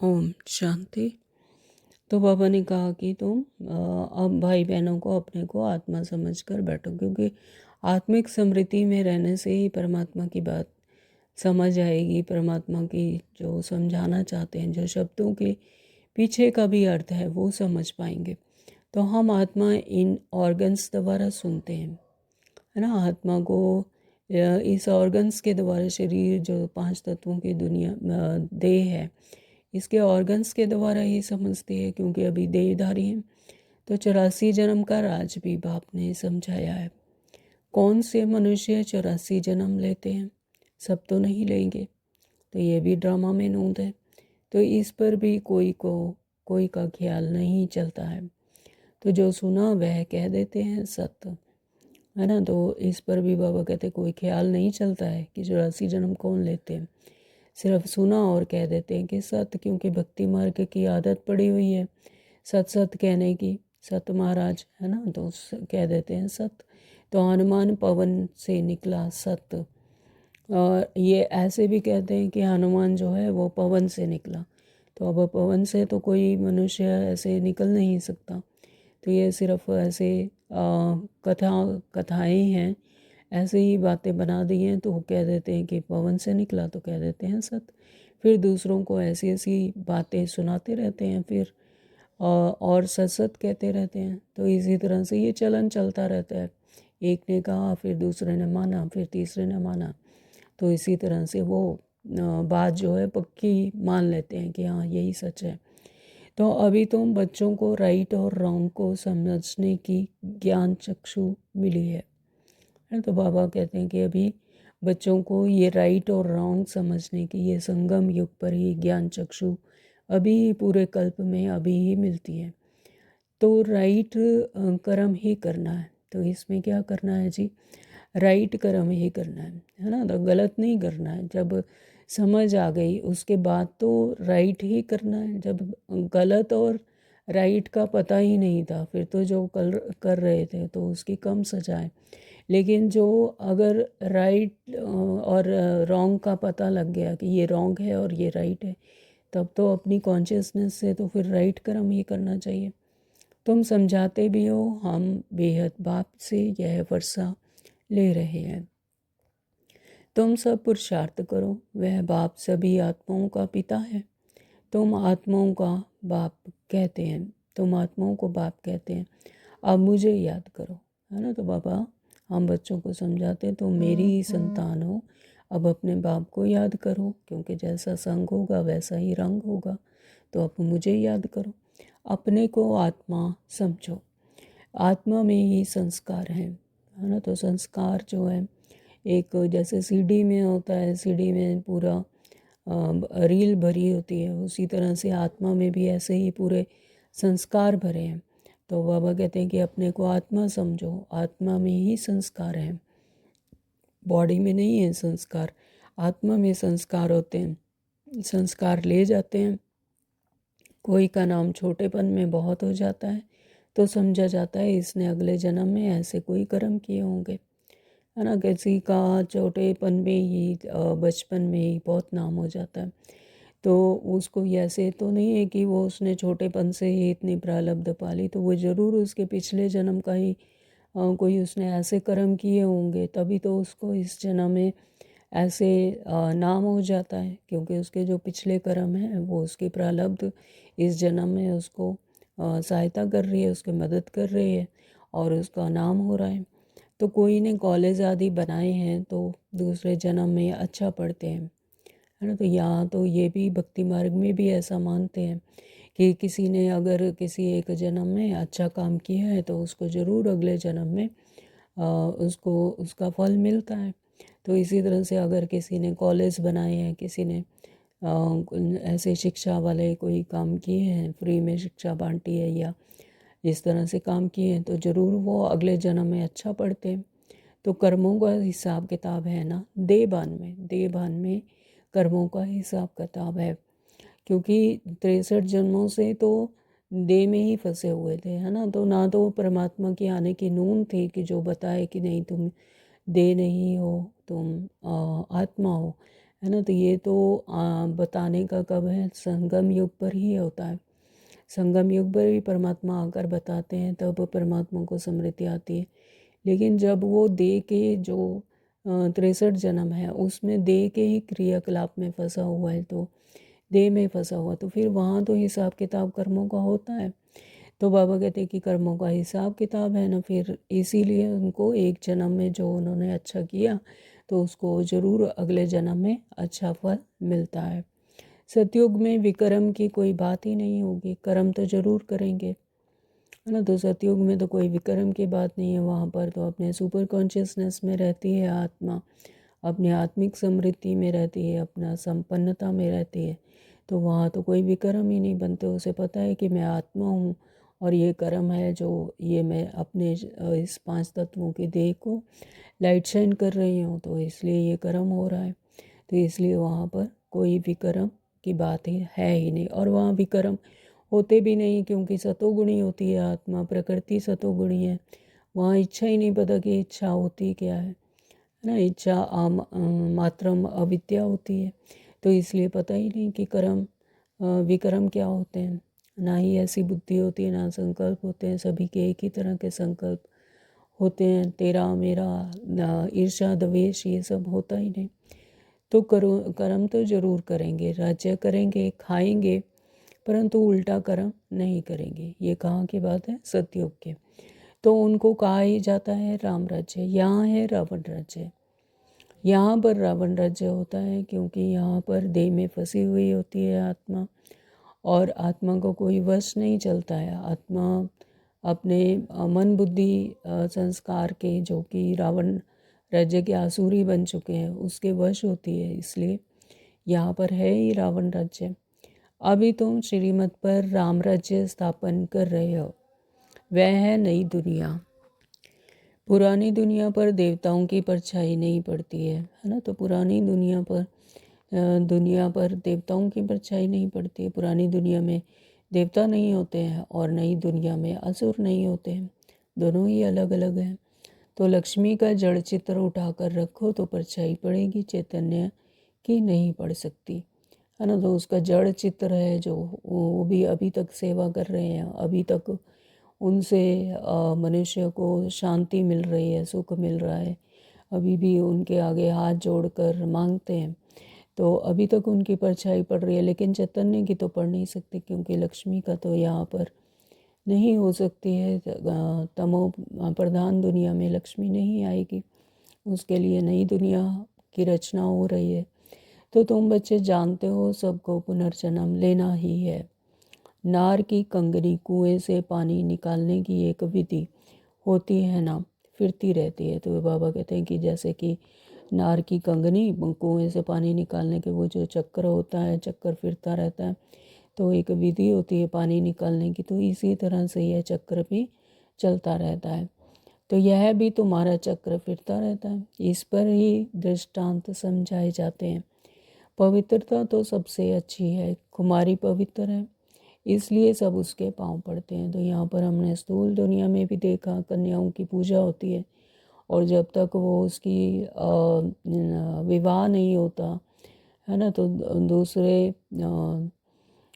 ओम शांति। तो बाबा ने कहा कि तुम अब भाई बहनों को अपने को आत्मा समझकर बैठो, क्योंकि आत्मिक समृद्धि में रहने से ही परमात्मा की बात समझ आएगी। परमात्मा की जो समझाना चाहते हैं, जो शब्दों के पीछे का भी अर्थ है वो समझ पाएंगे। तो हम आत्मा इन ऑर्गन्स द्वारा सुनते हैं, है ना। आत्मा को इस ऑर्गन्स के द्वारा, शरीर जो 5 तत्वों की दुनिया देह है, इसके ऑर्गन्स के द्वारा ही समझते हैं, क्योंकि अभी देहधारी हैं। तो 84 जन्म का राज भी बाप ने समझाया है। कौन से मनुष्य 84 जन्म लेते हैं? सब तो नहीं लेंगे, तो ये भी ड्रामा में नूंद है। तो इस पर भी कोई का ख्याल नहीं चलता है। तो जो सुना वह कह देते हैं सत्य, है ना। तो इस पर भी बाबा कहते कोई ख्याल नहीं चलता है कि 84 जन्म कौन लेते हैं। सिर्फ सुना और कह देते हैं कि सत्य, क्योंकि भक्ति मार्ग की आदत पड़ी हुई है सत सत कहने की। सत महाराज, है ना, तो कह देते हैं सत्य। तो हनुमान पवन से निकला सत्य, और ये ऐसे भी कहते हैं कि हनुमान जो है वो पवन से निकला। तो अब पवन से तो कोई मनुष्य ऐसे निकल नहीं सकता। तो ये सिर्फ ऐसे कथाएं हैं, ऐसे ही बातें बना दी हैं। तो कह देते हैं कि पवन से निकला, तो कह देते हैं सत्य। फिर दूसरों को ऐसी ऐसी बातें सुनाते रहते हैं, फिर और सत सत कहते रहते हैं। तो इसी तरह से ये चलन चलता रहता है। एक ने कहा, फिर दूसरे ने माना, फिर तीसरे ने माना। तो इसी तरह से वो बात जो है पक्की मान लेते हैं कि हाँ यही सच है। तो अभी तुम बच्चों को राइट और रॉन्ग को समझने की ज्ञान चक्षु मिली है। तो बाबा कहते हैं कि अभी बच्चों को ये राइट और रॉन्ग समझने की ये संगम युग पर ही ज्ञान चक्षु अभी पूरे कल्प में अभी ही मिलती है। तो राइट कर्म ही करना है। तो इसमें क्या करना है जी? राइट कर्म ही करना है ना। तो गलत नहीं करना है। जब समझ आ गई उसके बाद तो राइट ही करना है। जब गलत और राइट का पता ही नहीं था, फिर तो जो कर रहे थे तो उसकी कम सजा है। लेकिन जो अगर राइट और रॉन्ग का पता लग गया कि ये रॉन्ग है और ये राइट है, तब तो अपनी कॉन्शियसनेस से तो फिर राइट कर्म ही करना चाहिए। तुम समझाते भी हो, हम बेहद बाप से यह वर्षा ले रहे हैं। तुम सब पुरुषार्थ करो, वह बाप सभी आत्माओं का पिता है। तुम आत्माओं का बाप कहते हैं, तुम आत्माओं को बाप कहते हैं। अब मुझे याद करो, है ना। तो बाबा हम बच्चों को समझाते हैं, तो मेरी ही संतान हो, अब अपने बाप को याद करो, क्योंकि जैसा संग होगा वैसा ही रंग होगा। तो अब मुझे याद करो, अपने को आत्मा समझो। आत्मा में ही संस्कार है ना। तो संस्कार जो है एक जैसे सीडी में होता है, सीडी में पूरा रील भरी होती है, उसी तरह से आत्मा में भी ऐसे ही पूरे संस्कार भरे हैं। तो बाबा कहते हैं कि अपने को आत्मा समझो, आत्मा में ही संस्कार हैं, बॉडी में नहीं है संस्कार, आत्मा में संस्कार होते हैं। संस्कार ले जाते हैं। कोई का नाम छोटेपन में बहुत हो जाता है तो समझा जाता है इसने अगले जन्म में ऐसे कोई कर्म किए होंगे, है ना। किसी का छोटेपन में ही बचपन में ही बहुत नाम हो जाता है, तो उसको ऐसे तो नहीं है कि वो उसने छोटेपन से ही इतनी प्रारब्ध पाली, तो वो ज़रूर उसके पिछले जन्म का ही कोई उसने ऐसे कर्म किए होंगे, तभी तो उसको इस जन्म में ऐसे नाम हो जाता है, क्योंकि उसके जो पिछले कर्म हैं वो उसकी प्रारब्ध इस जन्म में उसको सहायता कर रही है, उसकी मदद कर रही है और उसका नाम हो रहा है। तो कोई ने कॉलेज आदि बनाए हैं तो दूसरे जन्म में अच्छा पढ़ते हैं, है ना। तो यहाँ तो ये भी भक्ति मार्ग में भी ऐसा मानते हैं कि किसी ने अगर किसी एक जन्म में अच्छा काम किया है तो उसको ज़रूर अगले जन्म में उसको उसका फल मिलता है। तो इसी तरह से अगर किसी ने कॉलेज बनाए हैं, किसी ने ऐसे शिक्षा वाले कोई काम किए हैं, फ्री में शिक्षा बांटी है या इस तरह से काम किए हैं, तो ज़रूर वो अगले जन्म में अच्छा पढ़ते हैं। तो कर्मों का हिसाब किताब है ना, देहभान में कर्मों का हिसाब किताब है, क्योंकि 63 जन्मों से तो देह में ही फंसे हुए थे, है ना। तो ना तो परमात्मा की आने की नून थी कि जो बताए कि नहीं तुम देह नहीं हो, तुम आत्मा हो, है ना। तो ये तो बताने का कब है? संगम युग पर ही होता है। संगम युग पर भी परमात्मा आकर बताते हैं, तब परमात्मा को स्मृति आती है। लेकिन जब वो देह के जो 63 जन्म है उसमें देह के ही क्रियाकलाप में फंसा हुआ है, तो देह में फंसा हुआ, तो फिर वहाँ तो हिसाब किताब कर्मों का होता है। तो बाबा कहते हैं कि कर्मों का हिसाब किताब है ना, फिर इसीलिए उनको एक जन्म में जो उन्होंने अच्छा किया तो उसको ज़रूर अगले जन्म में अच्छा फल मिलता है। सतयुग में विकर्म की कोई बात ही नहीं होगी, कर्म तो ज़रूर करेंगे, है ना। तो सतयुग में तो कोई विकर्म की बात नहीं है, वहाँ पर तो अपने सुपर कॉन्शियसनेस में रहती है आत्मा, अपनी आत्मिक समृद्धि में रहती है, अपना संपन्नता में रहती है। तो वहाँ तो कोई विकर्म ही नहीं बनते, उसे पता है कि मैं आत्मा हूँ और ये कर्म है जो ये मैं अपने इस 5 तत्वों की देह को लाइट शाइन कर रही हूँ, तो इसलिए ये कर्म हो रहा है। तो इसलिए वहाँ पर कोई विकर्म की बात ही है ही नहीं, और वहाँ विकर्म होते भी नहीं क्योंकि सतोगुणी होती है आत्मा, प्रकृति सतोगुणी है। वहाँ इच्छा ही नहीं पता कि इच्छा होती क्या है ना। इच्छा मात्रम अविद्या होती है, तो इसलिए पता ही नहीं कि कर्म विकर्म क्या होते हैं। ना ही ऐसी बुद्धि होती है, ना संकल्प होते हैं, सभी के एक ही तरह के संकल्प होते हैं, तेरा मेरा, ईर्ष्या द्वेष ये सब होता ही नहीं। तो कर्म तो ज़रूर करेंगे, राज्य करेंगे, खाएंगे, परंतु उल्टा कर्म नहीं करेंगे। ये कहाँ की बात है? सतयुग के। तो उनको कहा ही जाता है राम राज्य। यहाँ है रावण राज्य। यहाँ पर रावण राज्य होता है क्योंकि यहाँ पर देह में फंसी हुई होती है आत्मा, और आत्मा को कोई वश नहीं चलता है। आत्मा अपने मन बुद्धि संस्कार के, जो कि रावण राज्य के आसुरी बन चुके हैं, उसके वश होती है। इसलिए यहाँ पर है ही रावण राज्य। अभी तुम श्रीमत पर राम राज्य स्थापन कर रहे हो, वह है नई दुनिया। पुरानी दुनिया पर देवताओं की परछाई नहीं पड़ती है ना। तो पुरानी दुनिया पर देवताओं की परछाई नहीं पड़ती है। पुरानी दुनिया में देवता नहीं होते हैं और नई दुनिया में असुर नहीं होते हैं, दोनों ही अलग अलग हैं। तो लक्ष्मी का जड़ चित्र उठाकर रखो तो परछाई पड़ेगी, चैतन्य की नहीं पड़ सकती, है ना। तो उसका जड़ चित्र है जो वो भी अभी तक सेवा कर रहे हैं, अभी तक उनसे मनुष्य को शांति मिल रही है, सुख मिल रहा है, अभी भी उनके आगे हाथ जोड़कर मांगते हैं। तो अभी तक उनकी परछाई पड़ रही है, लेकिन चैतन्य की तो पड़ नहीं सकती क्योंकि लक्ष्मी का तो यहाँ पर नहीं हो सकती है। तमो प्रधान दुनिया में लक्ष्मी नहीं आएगी, उसके लिए नई दुनिया की रचना हो रही है। तो तुम बच्चे जानते हो सबको पुनर्जन्म लेना ही है। नार की कंगनी कुएं से पानी निकालने की एक विधि होती है ना, फिरती रहती है। तो बाबा कहते हैं कि जैसे कि नार की कंगनी, कुएं से पानी निकालने के वो जो चक्कर होता है, चक्कर फिरता रहता है, तो एक विधि होती है पानी निकालने की। तो इसी तरह से यह चक्र भी चलता रहता है। तो यह भी तुम्हारा चक्र फिरता रहता है। इस पर ही दृष्टांत समझाए जाते हैं। पवित्रता तो सबसे अच्छी है, कुमारी पवित्र है, इसलिए सब उसके पांव पड़ते हैं। तो यहाँ पर हमने स्थूल दुनिया में भी देखा कन्याओं की पूजा होती है, और जब तक वो उसकी विवाह नहीं होता है ना, तो दूसरे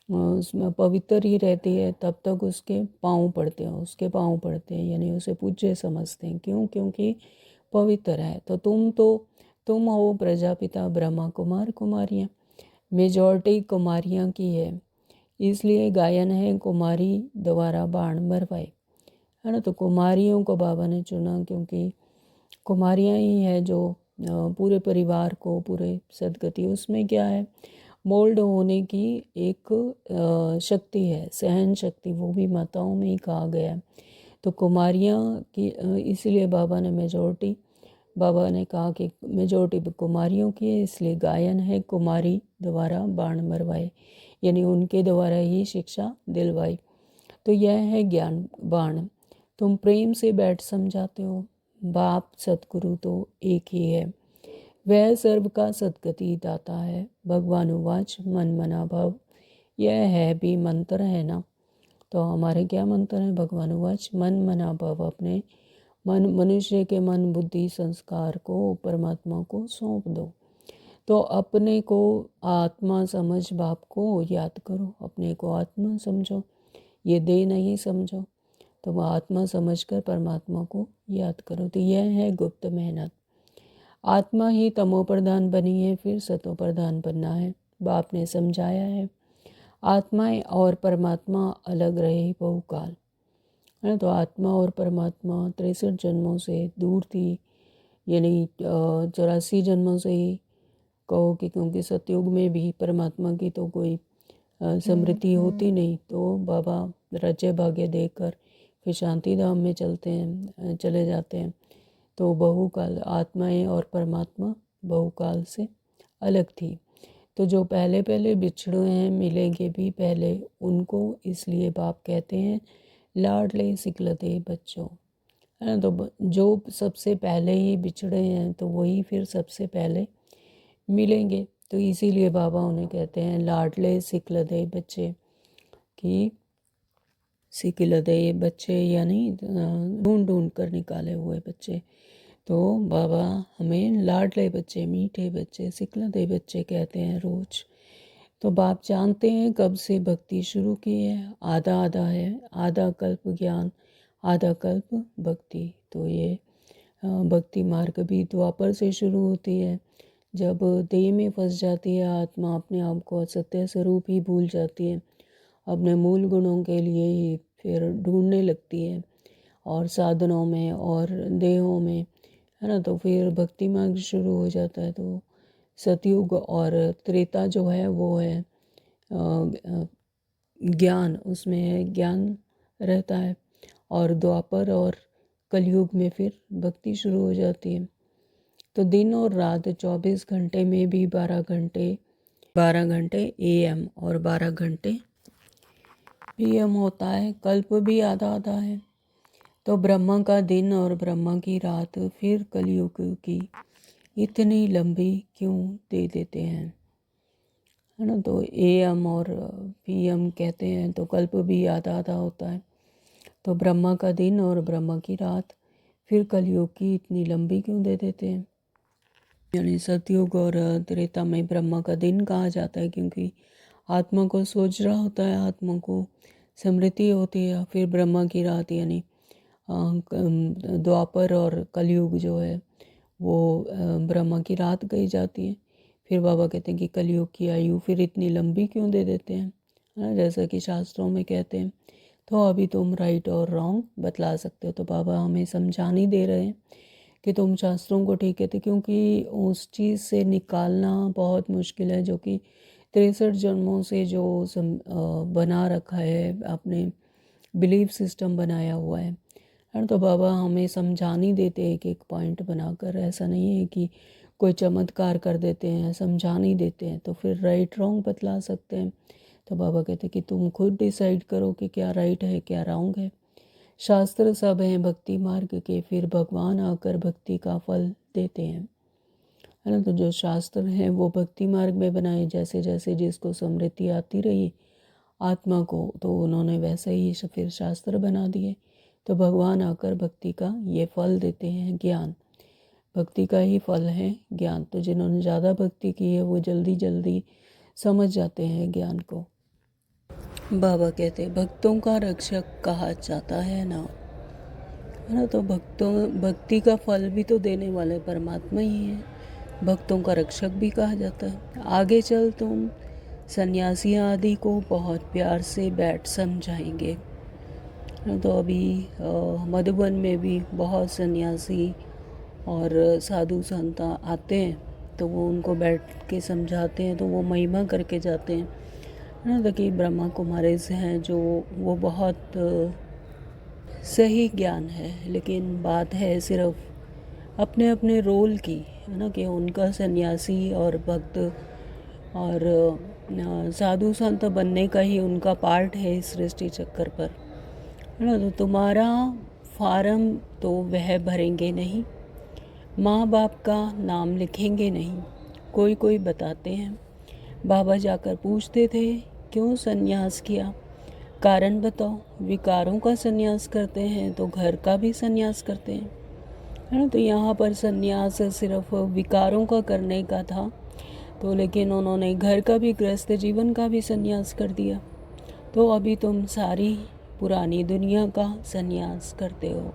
उसमें पवित्र ही रहती है, तब तक उसके पाँव पड़ते हैं, उसके पाँव पड़ते हैं, यानी उसे पूज्य समझते हैं। क्यों? क्योंकि पवित्र है। तो तुम हो प्रजापिता ब्रह्मा कुमार कुमारियाँ, मेजॉरिटी कुमारियाँ की है, इसलिए गायन है कुमारी द्वारा बाण मरवाए, है ना। तो कुमारियों को बाबा ने चुना क्योंकि कुमारियाँ ही है जो पूरे परिवार को, पूरे सदगति, उसमें क्या है, मोल्ड होने की एक शक्ति है, सहन शक्ति, वो भी माताओं में ही कहा गया है। तो कुमारियाँ की इसलिए बाबा ने कहा कि मेजॉरिटी कुमारियों की है, इसलिए गायन है कुमारी द्वारा बाण मरवाए, यानी उनके द्वारा ही शिक्षा दिलवाई। तो यह है ज्ञान बाण। तुम प्रेम से बैठ समझाते हो, बाप सतगुरु तो एक ही है, वह सर्व का सदगति दाता है। भगवान उवाच मन मना भव, यह है भी मंत्र है ना। तो हमारे क्या मंत्र हैं? भगवान उवाच मन मना भव, अपने मन, मनुष्य के मन बुद्धि संस्कार को परमात्मा को सौंप दो। तो अपने को आत्मा समझ बाप को याद करो, अपने को आत्मा समझो, ये देह नहीं समझो। तो वह आत्मा समझकर परमात्मा को याद करो। तो यह है गुप्त मेहनत। आत्मा ही तमो प्रधान बनी है, फिर सतो प्रधान बनना है। बाप ने समझाया है आत्माएं और परमात्मा अलग रहे बहुकाल, है ना। तो आत्मा और परमात्मा 63 जन्मों से दूर थी, यानी 84 जन्मों से ही कहो कि, क्योंकि सतयुग में भी परमात्मा की तो कोई स्मृति होती नहीं। तो बाबा राज्य भाग्य देकर फिर शांति धाम में चले जाते हैं। तो बहुकाल आत्माएं और परमात्मा बहुकाल से अलग थी। तो जो पहले पहले बिछड़े हैं मिलेंगे भी पहले उनको, इसलिए बाप कहते हैं लाडले सिकलते बच्चों, है ना। तो जो सबसे पहले ही बिछड़े हैं तो वही फिर सबसे पहले मिलेंगे। तो इसीलिए बाबा उन्हें कहते हैं लाडले सिकलते बच्चे, कि सिकलते बच्चे यानी ढूंढ ढूंढ कर निकाले हुए बच्चे। तो बाबा हमें लाडले बच्चे, मीठे बच्चे, सिकलते बच्चे कहते हैं रोज। तो बाप जानते हैं कब से भक्ति शुरू की है, आधा आधा है, आधा कल्प ज्ञान, आधा कल्प भक्ति। तो ये भक्ति मार्ग भी द्वापर से शुरू होती है। जब देह में फंस जाती है आत्मा, अपने आप को सत्य स्वरूप ही भूल जाती है, अपने मूल गुणों के लिए ही फिर ढूंढने लगती है और साधनों में और देहों में, है ना। तो फिर भक्ति मार्ग शुरू हो जाता है। तो सतयुग और त्रेता जो है वो है ज्ञान, उसमें ज्ञान रहता है, और द्वापर और कलयुग में फिर भक्ति शुरू हो जाती है। तो दिन और रात 24 घंटे में भी 12 घंटे AM और 12 घंटे PM होता है। कल्प भी आधा आधा है। तो ब्रह्मा का दिन और ब्रह्मा की रात फिर कलयुग की इतनी लंबी क्यों दे देते हैं, है ना। तो AM और PM कहते हैं। तो कल्प भी आधा आधा होता है। तो ब्रह्मा का दिन और ब्रह्मा की रात फिर कलयुग की इतनी लंबी क्यों दे देते हैं, यानी सतयुग और त्रेता में ब्रह्मा का दिन कहा जाता है क्योंकि आत्मा को सोच रहा होता है, आत्मा को स्मृति होती है। फिर ब्रह्मा की रात यानी द्वापर और कलयुग जो है वो ब्रह्मा की रात कही जाती है। फिर बाबा कहते हैं कि कलयुग की आयु फिर इतनी लंबी क्यों दे देते हैं, है ना, जैसा कि शास्त्रों में कहते हैं। तो अभी तुम राइट और रॉन्ग बतला सकते हो। तो बाबा हमें समझाने ही दे रहे हैं कि तुम शास्त्रों को ठीक कहते, क्योंकि उस चीज़ से निकालना बहुत मुश्किल है जो कि 63 जन्मों से जो बना रखा है, आपने बिलीफ सिस्टम बनाया हुआ है। तो बाबा हमें समझा नहीं देते एक एक पॉइंट बनाकर, ऐसा नहीं है कि कोई चमत्कार कर देते हैं, समझा नहीं देते हैं तो फिर राइट रॉन्ग बतला सकते हैं। तो बाबा कहते हैं कि तुम खुद डिसाइड करो कि क्या राइट है क्या रॉन्ग है। शास्त्र सब हैं भक्ति मार्ग के, फिर भगवान आकर भक्ति का फल देते हैं, है ना। तो जो शास्त्र हैं वो भक्ति मार्ग में बनाए, जैसे जैसे जिसको स्मृति आती रही आत्मा को, तो उन्होंने वैसे ही फिर शास्त्र बना दिए। तो भगवान आकर भक्ति का ये फल देते हैं, ज्ञान। भक्ति का ही फल है ज्ञान। तो जिन्होंने ज़्यादा भक्ति की है वो जल्दी जल्दी समझ जाते हैं ज्ञान को। बाबा कहते हैं भक्तों का रक्षक कहा जाता है ना, है ना। तो भक्ति का फल भी तो देने वाले परमात्मा ही है, भक्तों का रक्षक भी कहा जाता है। आगे चल तुम सन्यासी आदि को बहुत प्यार से बैठ समझाएंगे। तो अभी मधुबन में भी बहुत सन्यासी और साधु संत आते हैं, तो वो उनको बैठ के समझाते हैं, तो वो महिमा करके जाते हैं, है ना। कि ब्रह्मा कुमारीज हैं जो वो बहुत सही ज्ञान है, लेकिन बात है सिर्फ अपने अपने रोल की, है ना। कि उनका सन्यासी और भक्त और साधु संत बनने का ही उनका पार्ट है इस सृष्टि चक्कर पर, है ना। तो तुम्हारा फार्म तो वह भरेंगे नहीं, माँ बाप का नाम लिखेंगे नहीं। कोई कोई बताते हैं बाबा जाकर पूछते थे क्यों संन्यास किया, कारण बताओ। विकारों का संन्यास करते हैं तो घर का भी संन्यास करते हैं, है ना। तो यहाँ पर संन्यास सिर्फ विकारों का करने का था, तो लेकिन उन्होंने घर का भी, गृहस्थ जीवन का भी संन्यास कर दिया। तो अभी तुम सारी पुरानी दुनिया का संन्यास करते हो,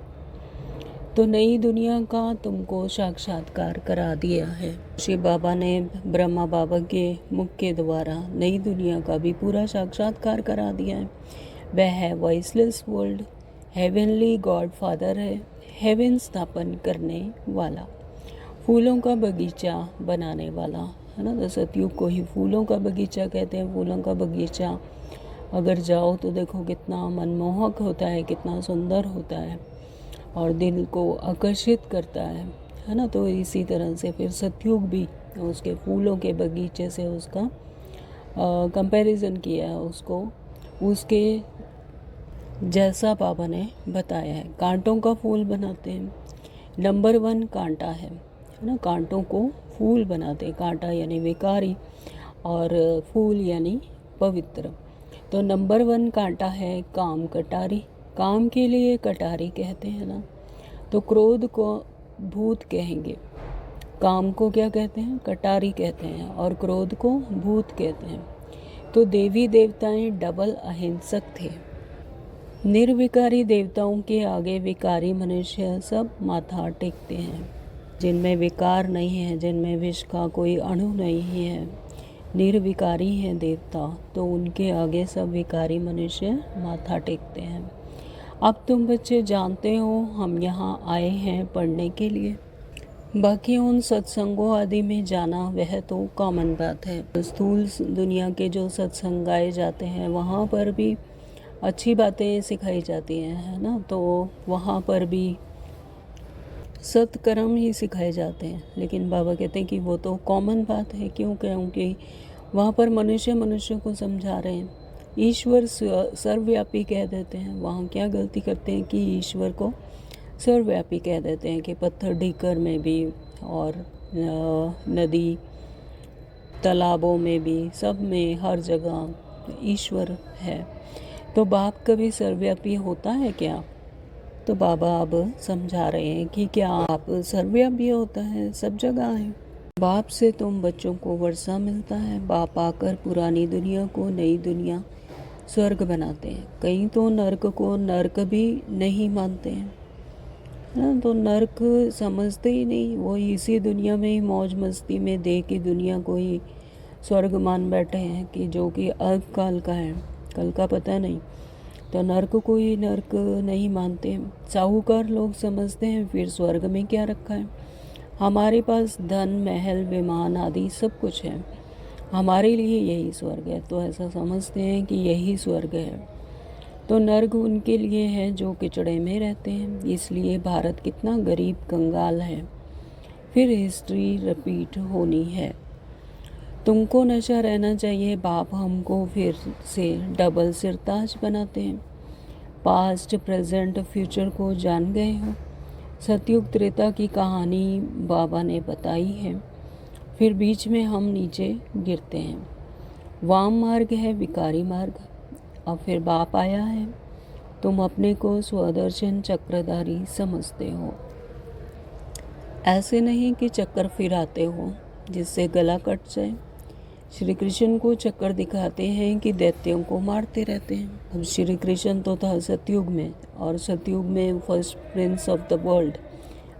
तो नई दुनिया का तुमको साक्षात्कार करा दिया है। शिव बाबा ने ब्रह्मा बाबा के मुख के द्वारा नई दुनिया का भी पूरा साक्षात्कार करा दिया है। वह है voiceless world, heavenly God father है, हेवन स्थापन करने वाला, फूलों का बगीचा बनाने वाला, है ना। तो सतयुग को ही फूलों का बगीचा कहते हैं। फूलों का बगीचा अगर जाओ तो देखो कितना मनमोहक होता है, कितना सुंदर होता है और दिल को आकर्षित करता है ना। तो इसी तरह से फिर सतयुग भी उसके फूलों के बगीचे से उसका कंपैरिजन किया है, उसको उसके जैसा बाबा ने बताया है। कांटों का फूल बनाते हैं, नंबर 1 कांटा है ना। कांटों को फूल बनाते हैं, कांटा यानी विकारी और फूल यानी पवित्र। तो नंबर 1 कांटा है काम कटारी, काम के लिए कटारी कहते हैं ना। तो क्रोध को भूत कहेंगे, काम को क्या कहते हैं, कटारी कहते हैं, और क्रोध को भूत कहते हैं। तो देवी देवताएं डबल अहिंसक थे। निर्विकारी देवताओं के आगे विकारी मनुष्य सब माथा टेकते हैं। जिनमें विकार नहीं है, जिनमें विष का कोई अणु नहीं है, निर्विकारी हैं देवता, तो उनके आगे सब विकारी मनुष्य माथा टेकते हैं। अब तुम बच्चे जानते हो हम यहाँ आए हैं पढ़ने के लिए। बाकी उन सत्संगों आदि में जाना वह तो कॉमन बात है। स्थूल दुनिया के जो सत्संग गाए जाते हैं वहाँ पर भी अच्छी बातें सिखाई जाती हैं, है ना। तो वहाँ पर भी सत्कर्म ही सिखाए जाते हैं। लेकिन बाबा कहते हैं कि वो तो कॉमन बात है। क्यों? क्योंकि वहाँ पर मनुष्य मनुष्य को समझा रहे हैं। ईश्वर सर्वव्यापी कह देते हैं। वहाँ क्या गलती करते हैं कि ईश्वर को सर्वव्यापी कह देते हैं कि पत्थर ढीकर में भी और नदी तालाबों में भी, सब में, हर जगह ईश्वर है। तो बाप कभी सर्वव्यापी होता है क्या? तो बाबा अब समझा रहे हैं कि क्या आप सर्वव्यापी होता है, सब जगह है। बाप से तुम बच्चों को वर्षा मिलता है। बाप आकर पुरानी दुनिया को नई दुनिया स्वर्ग बनाते हैं। कई तो नर्क को नर्क भी नहीं मानते हैं ना। तो नर्क समझते ही नहीं, वो इसी दुनिया में ही मौज मस्ती में दे की दुनिया को ही स्वर्ग मान बैठे हैं कि जो कि अल्पकाल का है, कल का पता नहीं। तो नर्क को ही नर्क नहीं मानते। साहूकार लोग समझते हैं फिर स्वर्ग में क्या रखा है। हमारे पास धन, महल, विमान आदि सब कुछ है, हमारे लिए यही स्वर्ग है। तो ऐसा समझते हैं कि यही स्वर्ग है। तो नर्क उनके लिए है जो किचड़े में रहते हैं। इसलिए भारत कितना गरीब कंगाल है। फिर हिस्ट्री रिपीट होनी है। तुमको नशा रहना चाहिए। बाप हमको फिर से डबल सिरताज बनाते हैं। पास्ट, प्रेजेंट, फ्यूचर को जान गए हो। सतयुग त्रेता की कहानी बाबा ने बताई है। फिर बीच में हम नीचे गिरते हैं। वाम मार्ग है विकारी मार्ग। अब फिर बाप आया है। तुम अपने को स्वदर्शन चक्रधारी समझते हो। ऐसे नहीं कि चक्कर फिराते हो जिससे गला कट जाए। श्री कृष्ण को चक्कर दिखाते हैं कि दैत्यों को मारते रहते हैं। अब श्री कृष्ण तो था सतयुग में, और सतयुग में first Prince of the world,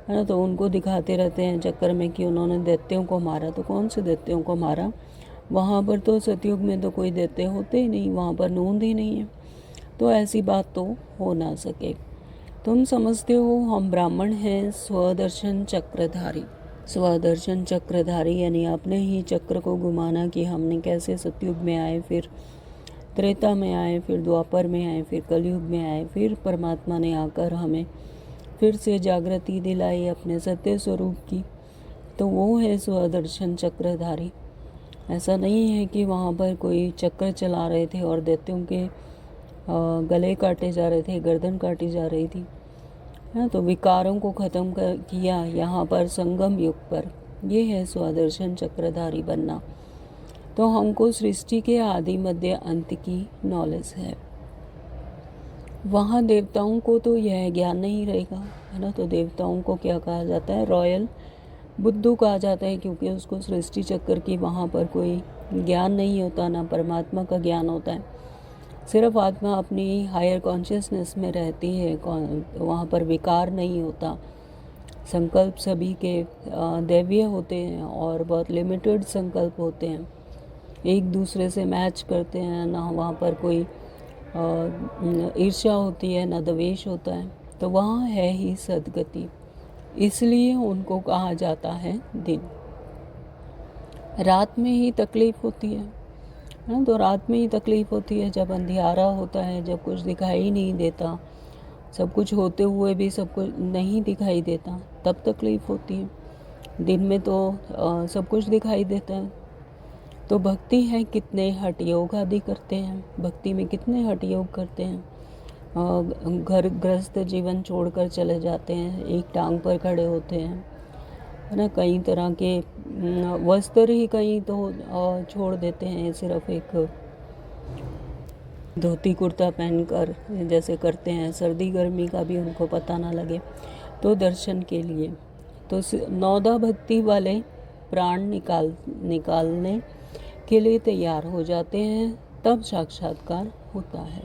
है ना। तो उनको दिखाते रहते हैं चक्कर में कि उन्होंने दैत्यों को मारा। तो कौन से दैत्यों को मारा? वहाँ पर तो सतयुग में तो कोई दैत्य होते ही नहीं, वहाँ पर नूंद ही नहीं है। तो ऐसी बात तो हो ना सके। तुम समझते हो हम ब्राह्मण हैं स्वदर्शन चक्रधारी। स्वदर्शन चक्रधारी यानी अपने ही चक्र को घुमाना कि हमने कैसे सतयुग में आए, फिर त्रेता में आए, फिर द्वापर में आए, फिर कलयुग में आए, फिर परमात्मा ने आकर हमें फिर से जागृति दिलाई अपने सत्य स्वरूप की। तो वो है स्वदर्शन चक्रधारी। ऐसा नहीं है कि वहाँ पर कोई चक्र चला रहे थे और दैत्यों के गले काटे जा रहे थे, गर्दन काटी जा रही थी, है। तो विकारों को ख़त्म किया यहाँ पर संगम युग पर। ये है स्वदर्शन चक्रधारी बनना। तो हमको सृष्टि के आदि मध्य अंत की नॉलेज है। वहाँ देवताओं को तो यह ज्ञान नहीं रहेगा, है ना। तो देवताओं को क्या कहा जाता है? रॉयल बुद्धू कहा जाता है, क्योंकि उसको सृष्टि चक्र की वहाँ पर कोई ज्ञान नहीं होता, ना परमात्मा का ज्ञान होता है। सिर्फ आत्मा अपनी हायर कॉन्शियसनेस में रहती है, वहाँ पर विकार नहीं होता। संकल्प सभी के दैवीय होते हैं और बहुत लिमिटेड संकल्प होते हैं, एक दूसरे से मैच करते हैं, ना वहाँ पर कोई ईर्ष्या होती है, न द्वेष होता है, तो वहाँ है ही सद्गति। इसलिए उनको कहा जाता है दिन। रात में ही तकलीफ होती है ना, तो रात में ही तकलीफ होती है जब अंधियारा होता है, जब कुछ दिखाई नहीं देता, सब कुछ होते हुए भी सब कुछ नहीं दिखाई देता, तब तकलीफ होती है। दिन में तो सब कुछ दिखाई देता है। तो भक्ति है, कितने हठ योग आदि करते हैं, भक्ति में कितने हठ योग करते हैं, घर गृहस्थ जीवन छोड़कर चले जाते हैं, एक टांग पर खड़े होते हैं, है ना, कई तरह के वस्त्र ही कहीं तो छोड़ देते हैं, सिर्फ एक धोती कुर्ता पहनकर जैसे करते हैं, सर्दी गर्मी का भी उनको पता ना लगे, तो दर्शन के लिए। तो नौदा भक्ति वाले प्राण निकालने के लिए तैयार हो जाते हैं, तब साक्षात्कार होता है।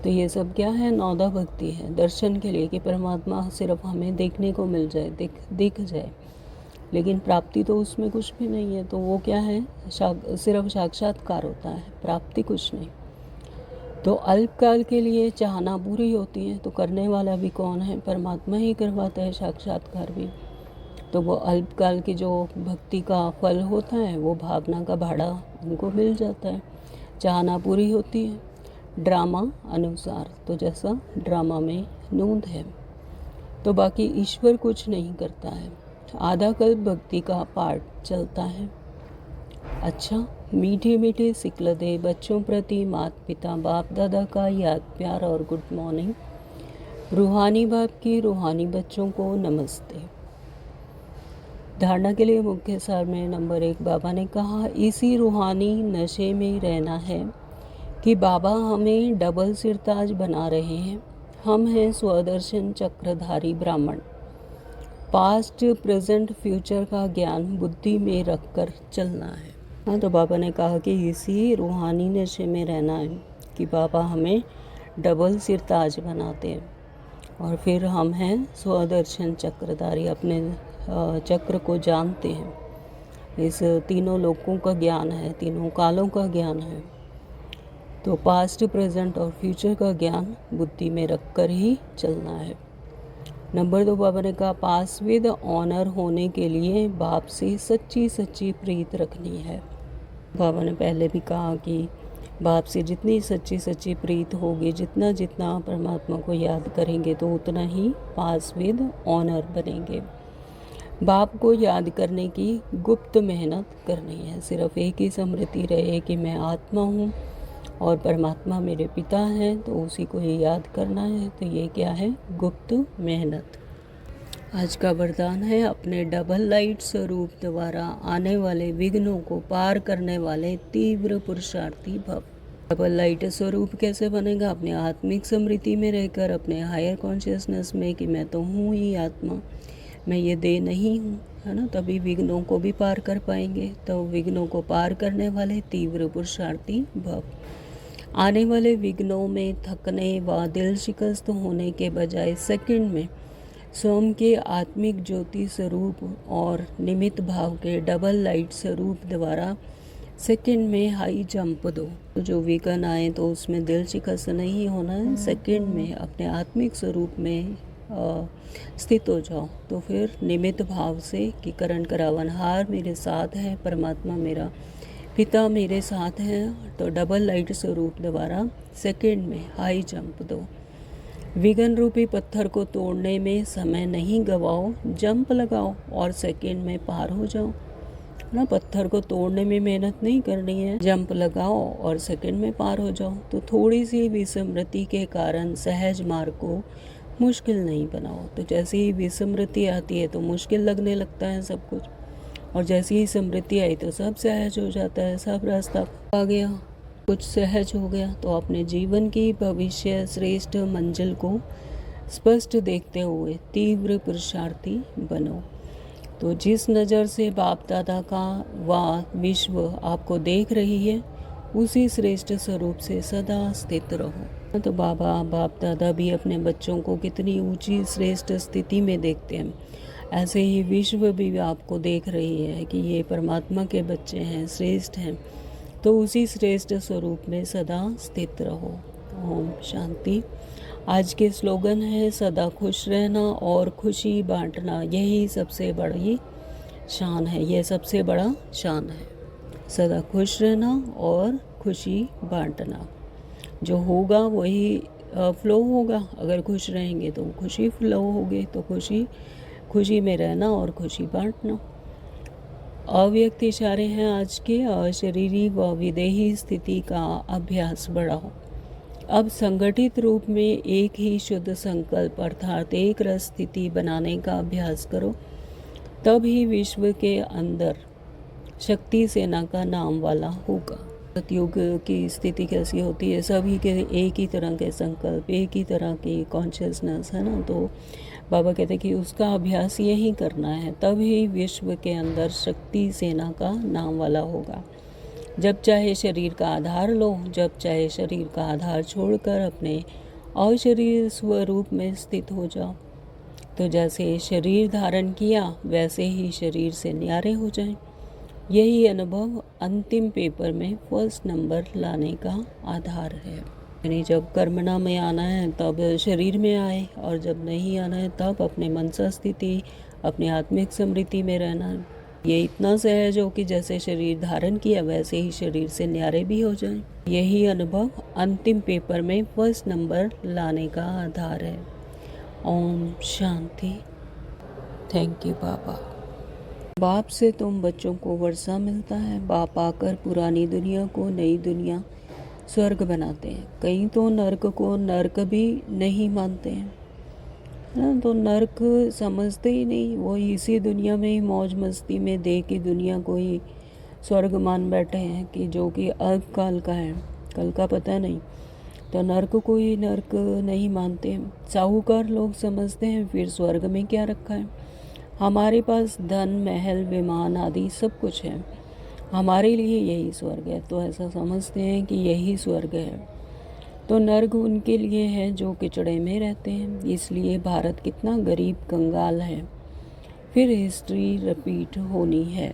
तो ये सब क्या है? नौदा भक्ति है, दर्शन के लिए, कि परमात्मा सिर्फ हमें देखने को मिल जाए, दिख जाए, लेकिन प्राप्ति तो उसमें कुछ भी नहीं है। तो वो क्या है? सिर्फ साक्षात्कार होता है, प्राप्ति कुछ नहीं। तो अल्पकाल के लिए चाहना बुरी होती है, तो करने वाला भी कौन है? परमात्मा ही करवाता है साक्षात्कार भी। तो वो अल्पकाल की जो भक्ति का फल होता है, वो भावना का भाड़ा उनको मिल जाता है। चाहना पूरी होती है ड्रामा अनुसार, तो जैसा ड्रामा में नूंद है, तो बाकी ईश्वर कुछ नहीं करता है। आधा कल्प भक्ति का पाठ चलता है। अच्छा, मीठे मीठे सिकल दे बच्चों प्रति माता पिता बाप दादा का याद प्यार और गुड मॉर्निंग। रूहानी बाप की रूहानी बच्चों को नमस्ते। धारणा के लिए मुख्य सार में नंबर 1, बाबा ने कहा इसी रूहानी नशे में रहना है कि बाबा हमें डबल सिरताज बना रहे हैं। हम हैं स्वदर्शन चक्रधारी ब्राह्मण। पास्ट प्रेजेंट फ्यूचर का ज्ञान बुद्धि में रखकर चलना है। हाँ, तो बाबा ने कहा कि इसी रूहानी नशे में रहना है कि बाबा हमें डबल सिरताज बनाते हैं, और फिर हम हैं स्वदर्शन चक्रधारी, अपने चक्र को जानते हैं। इस तीनों लोकों का ज्ञान है, तीनों कालों का ज्ञान है। तो पास्ट प्रेजेंट और फ्यूचर का ज्ञान बुद्धि में रखकर ही चलना है। नंबर 2, बाबा ने कहा पास विद ऑनर होने के लिए बाप से सच्ची सच्ची प्रीत रखनी है। बाबा ने पहले भी कहा कि बाप से जितनी सच्ची सच्ची प्रीत होगी, जितना जितना परमात्मा को याद करेंगे, तो उतना ही पास विद ऑनर बनेंगे। बाप को याद करने की गुप्त मेहनत करनी है। सिर्फ एक ही स्मृति रहे कि मैं आत्मा हूँ और परमात्मा मेरे पिता हैं, तो उसी को ही याद करना है। तो ये क्या है? गुप्त मेहनत। आज का वरदान है अपने डबल लाइट स्वरूप द्वारा आने वाले विघ्नों को पार करने वाले तीव्र पुरुषार्थी भव। डबल लाइट स्वरूप कैसे बनेगा? अपने आत्मिक स्मृति में रहकर, अपने हायर कॉन्शियसनेस में कि मैं तो हूँ ही आत्मा, मैं ये दे नहीं हूँ, है ना, तभी विघ्नों को भी पार कर पाएंगे। तो विघ्नों को पार करने वाले तीव्र पुरुषार्थी भव। आने वाले विघ्नों में थकने व दिल शिकस्त होने के बजाय सेकंड में स्वयं के आत्मिक ज्योति स्वरूप और निमित्त भाव के डबल लाइट स्वरूप द्वारा सेकंड में हाई जंप दो। तो जो विघ्न आए तो उसमें दिल शिकस्त नहीं होना है, सेकंड में अपने आत्मिक स्वरूप में स्थित हो जाओ। तो फिर निमित्त भाव से कि करण करावनहार मेरे साथ है, परमात्मा मेरा पिता मेरे साथ है, तो डबल लाइट स्वरूप द्वारा सेकंड में हाई जंप दो। विघ्न रूपी पत्थर को तोड़ने में समय नहीं गवाओ, जंप लगाओ और सेकंड में पार हो जाओ ना। पत्थर को तोड़ने में मेहनत नहीं करनी है, जंप लगाओ और सेकंड में पार हो जाओ। तो थोड़ी सी विस्मृति के कारण सहज मार्ग को मुश्किल नहीं बनाओ। तो जैसे ही विस्मृति आती है तो मुश्किल लगने लगता है सब कुछ, और जैसे ही स्मृति आई तो सब सहज हो जाता है, सब रास्ता आ गया, कुछ सहज हो गया। तो अपने जीवन की भविष्य श्रेष्ठ मंजिल को स्पष्ट देखते हुए तीव्र पुरुषार्थी बनो। तो जिस नज़र से बाप दादा का व विश्व आपको देख रही है, उसी श्रेष्ठ स्वरूप से सदा स्थित रहो। तो बाप दादा भी अपने बच्चों को कितनी ऊंची श्रेष्ठ स्थिति में देखते हैं, ऐसे ही विश्व भी आपको देख रही है कि ये परमात्मा के बच्चे हैं, श्रेष्ठ हैं। तो उसी श्रेष्ठ स्वरूप में सदा स्थित रहो। ओम शांति। आज के स्लोगन है सदा खुश रहना और खुशी बांटना, यही सबसे बड़ी शान है। यह सबसे बड़ा शान है, सदा खुश रहना और खुशी बांटना। जो होगा वही फ्लो होगा। अगर खुश रहेंगे तो खुशी फ्लो होगी, तो खुशी में रहना और खुशी बांटना। अव्यक्त इशारे हैं आज के। अशरीरी व विदेही स्थिति का अभ्यास बढ़ाओ। अब संगठित रूप में एक ही शुद्ध संकल्प अर्थात एक रस स्थिति बनाने का अभ्यास करो, तब ही विश्व के अंदर शक्ति सेना का नाम वाला होगा। सतयुग की स्थिति कैसी होती है? सभी के एक ही तरह के संकल्प, एक ही तरह की कॉन्शियसनेस है ना। तो बाबा कहते हैं कि उसका अभ्यास यही करना है, तभी विश्व के अंदर शक्ति सेना का नाम वाला होगा। जब चाहे शरीर का आधार लो, जब चाहे शरीर का आधार छोड़कर अपने अशरीर स्वरूप में स्थित हो जाओ। तो जैसे शरीर धारण किया वैसे ही शरीर से न्यारे हो जाएं। यही अनुभव अंतिम पेपर में फर्स्ट नंबर लाने का आधार है। यानी जब कर्मणा में आना है तब शरीर में आए, और जब नहीं आना है तब अपने मनसा स्थिति, अपनी आत्मिक स्मृति में रहना है। ये इतना सहज हो कि जैसे शरीर धारण किया वैसे ही शरीर से न्यारे भी हो जाएं। यही अनुभव अंतिम पेपर में फर्स्ट नंबर लाने का आधार है। ओम शांति। थैंक यू बाबा। बाप से तुम बच्चों को वर्षा मिलता है। बाप आकर पुरानी दुनिया को नई दुनिया स्वर्ग बनाते हैं। कई तो नर्क को नर्क भी नहीं मानते हैं ना, तो नर्क समझते ही नहीं। वो इसी दुनिया में ही मौज मस्ती में दे की दुनिया को ही स्वर्ग मान बैठे हैं, कि जो कि अल्पकाल का है, कल का पता नहीं। तो नर्क को ही नर्क नहीं मानते हैं। साहूकार लोग समझते हैं फिर स्वर्ग में क्या रखा है। हमारे पास धन, महल, विमान आदि सब कुछ है, हमारे लिए यही स्वर्ग है। तो ऐसा समझते हैं कि यही स्वर्ग है। तो नर्क उनके लिए है जो किचड़े में रहते हैं। इसलिए भारत कितना गरीब कंगाल है। फिर हिस्ट्री रिपीट होनी है।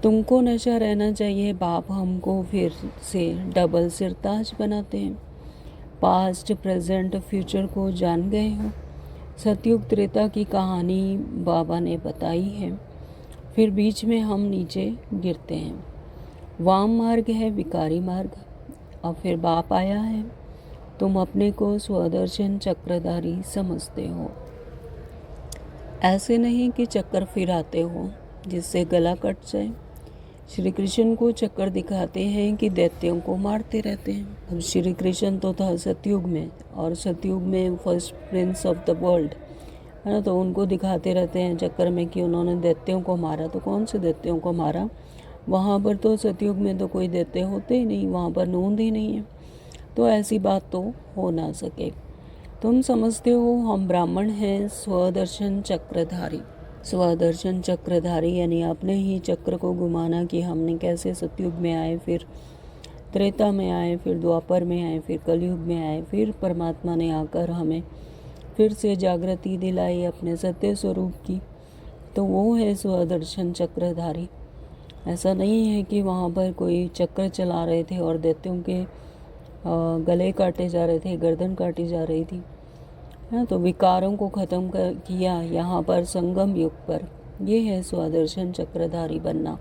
तुमको नशा रहना चाहिए। बाप हमको फिर से डबल सिरताज बनाते हैं। पास्ट, प्रेजेंट, फ्यूचर को जान गए हो। सतयुग त्रेता की कहानी बाबा ने बताई है। फिर बीच में हम नीचे गिरते हैं। वाम मार्ग है विकारी मार्ग। और फिर बाप आया है। तुम अपने को स्वदर्शन चक्रधारी समझते हो। ऐसे नहीं कि चक्कर फिराते हो जिससे गला कट जाए। श्री कृष्ण को चक्कर दिखाते हैं कि दैत्यों को मारते रहते हैं। अब श्री कृष्ण तो था सतयुग में, और सतयुग में first Prince of the world है ना। तो उनको दिखाते रहते हैं चक्कर में कि उन्होंने दैत्यों को मारा। तो कौन से दैत्यों को मारा? वहाँ पर तो सतयुग में तो कोई दैत्य होते ही नहीं, वहाँ पर नूंद ही नहीं है। तो ऐसी बात तो हो ना सके। तुम समझते हो हम ब्राह्मण हैं स्वदर्शन चक्रधारी। स्वदर्शन चक्रधारी यानी अपने ही चक्र को घुमाना, कि हमने कैसे सतयुग में आए, फिर त्रेता में आए, फिर द्वापर में आए, फिर कलयुग में आए, फिर परमात्मा ने आकर हमें फिर से जागृति दिलाई अपने सत्य स्वरूप की। तो वो है स्वदर्शन चक्रधारी। ऐसा नहीं है कि वहाँ पर कोई चक्र चला रहे थे और दैत्यों के गले काटे जा रहे थे, गर्दन काटी जा रही थी। हाँ, तो विकारों को ख़त्म किया यहाँ पर संगम युग पर। ये है स्वदर्शन चक्रधारी बनना।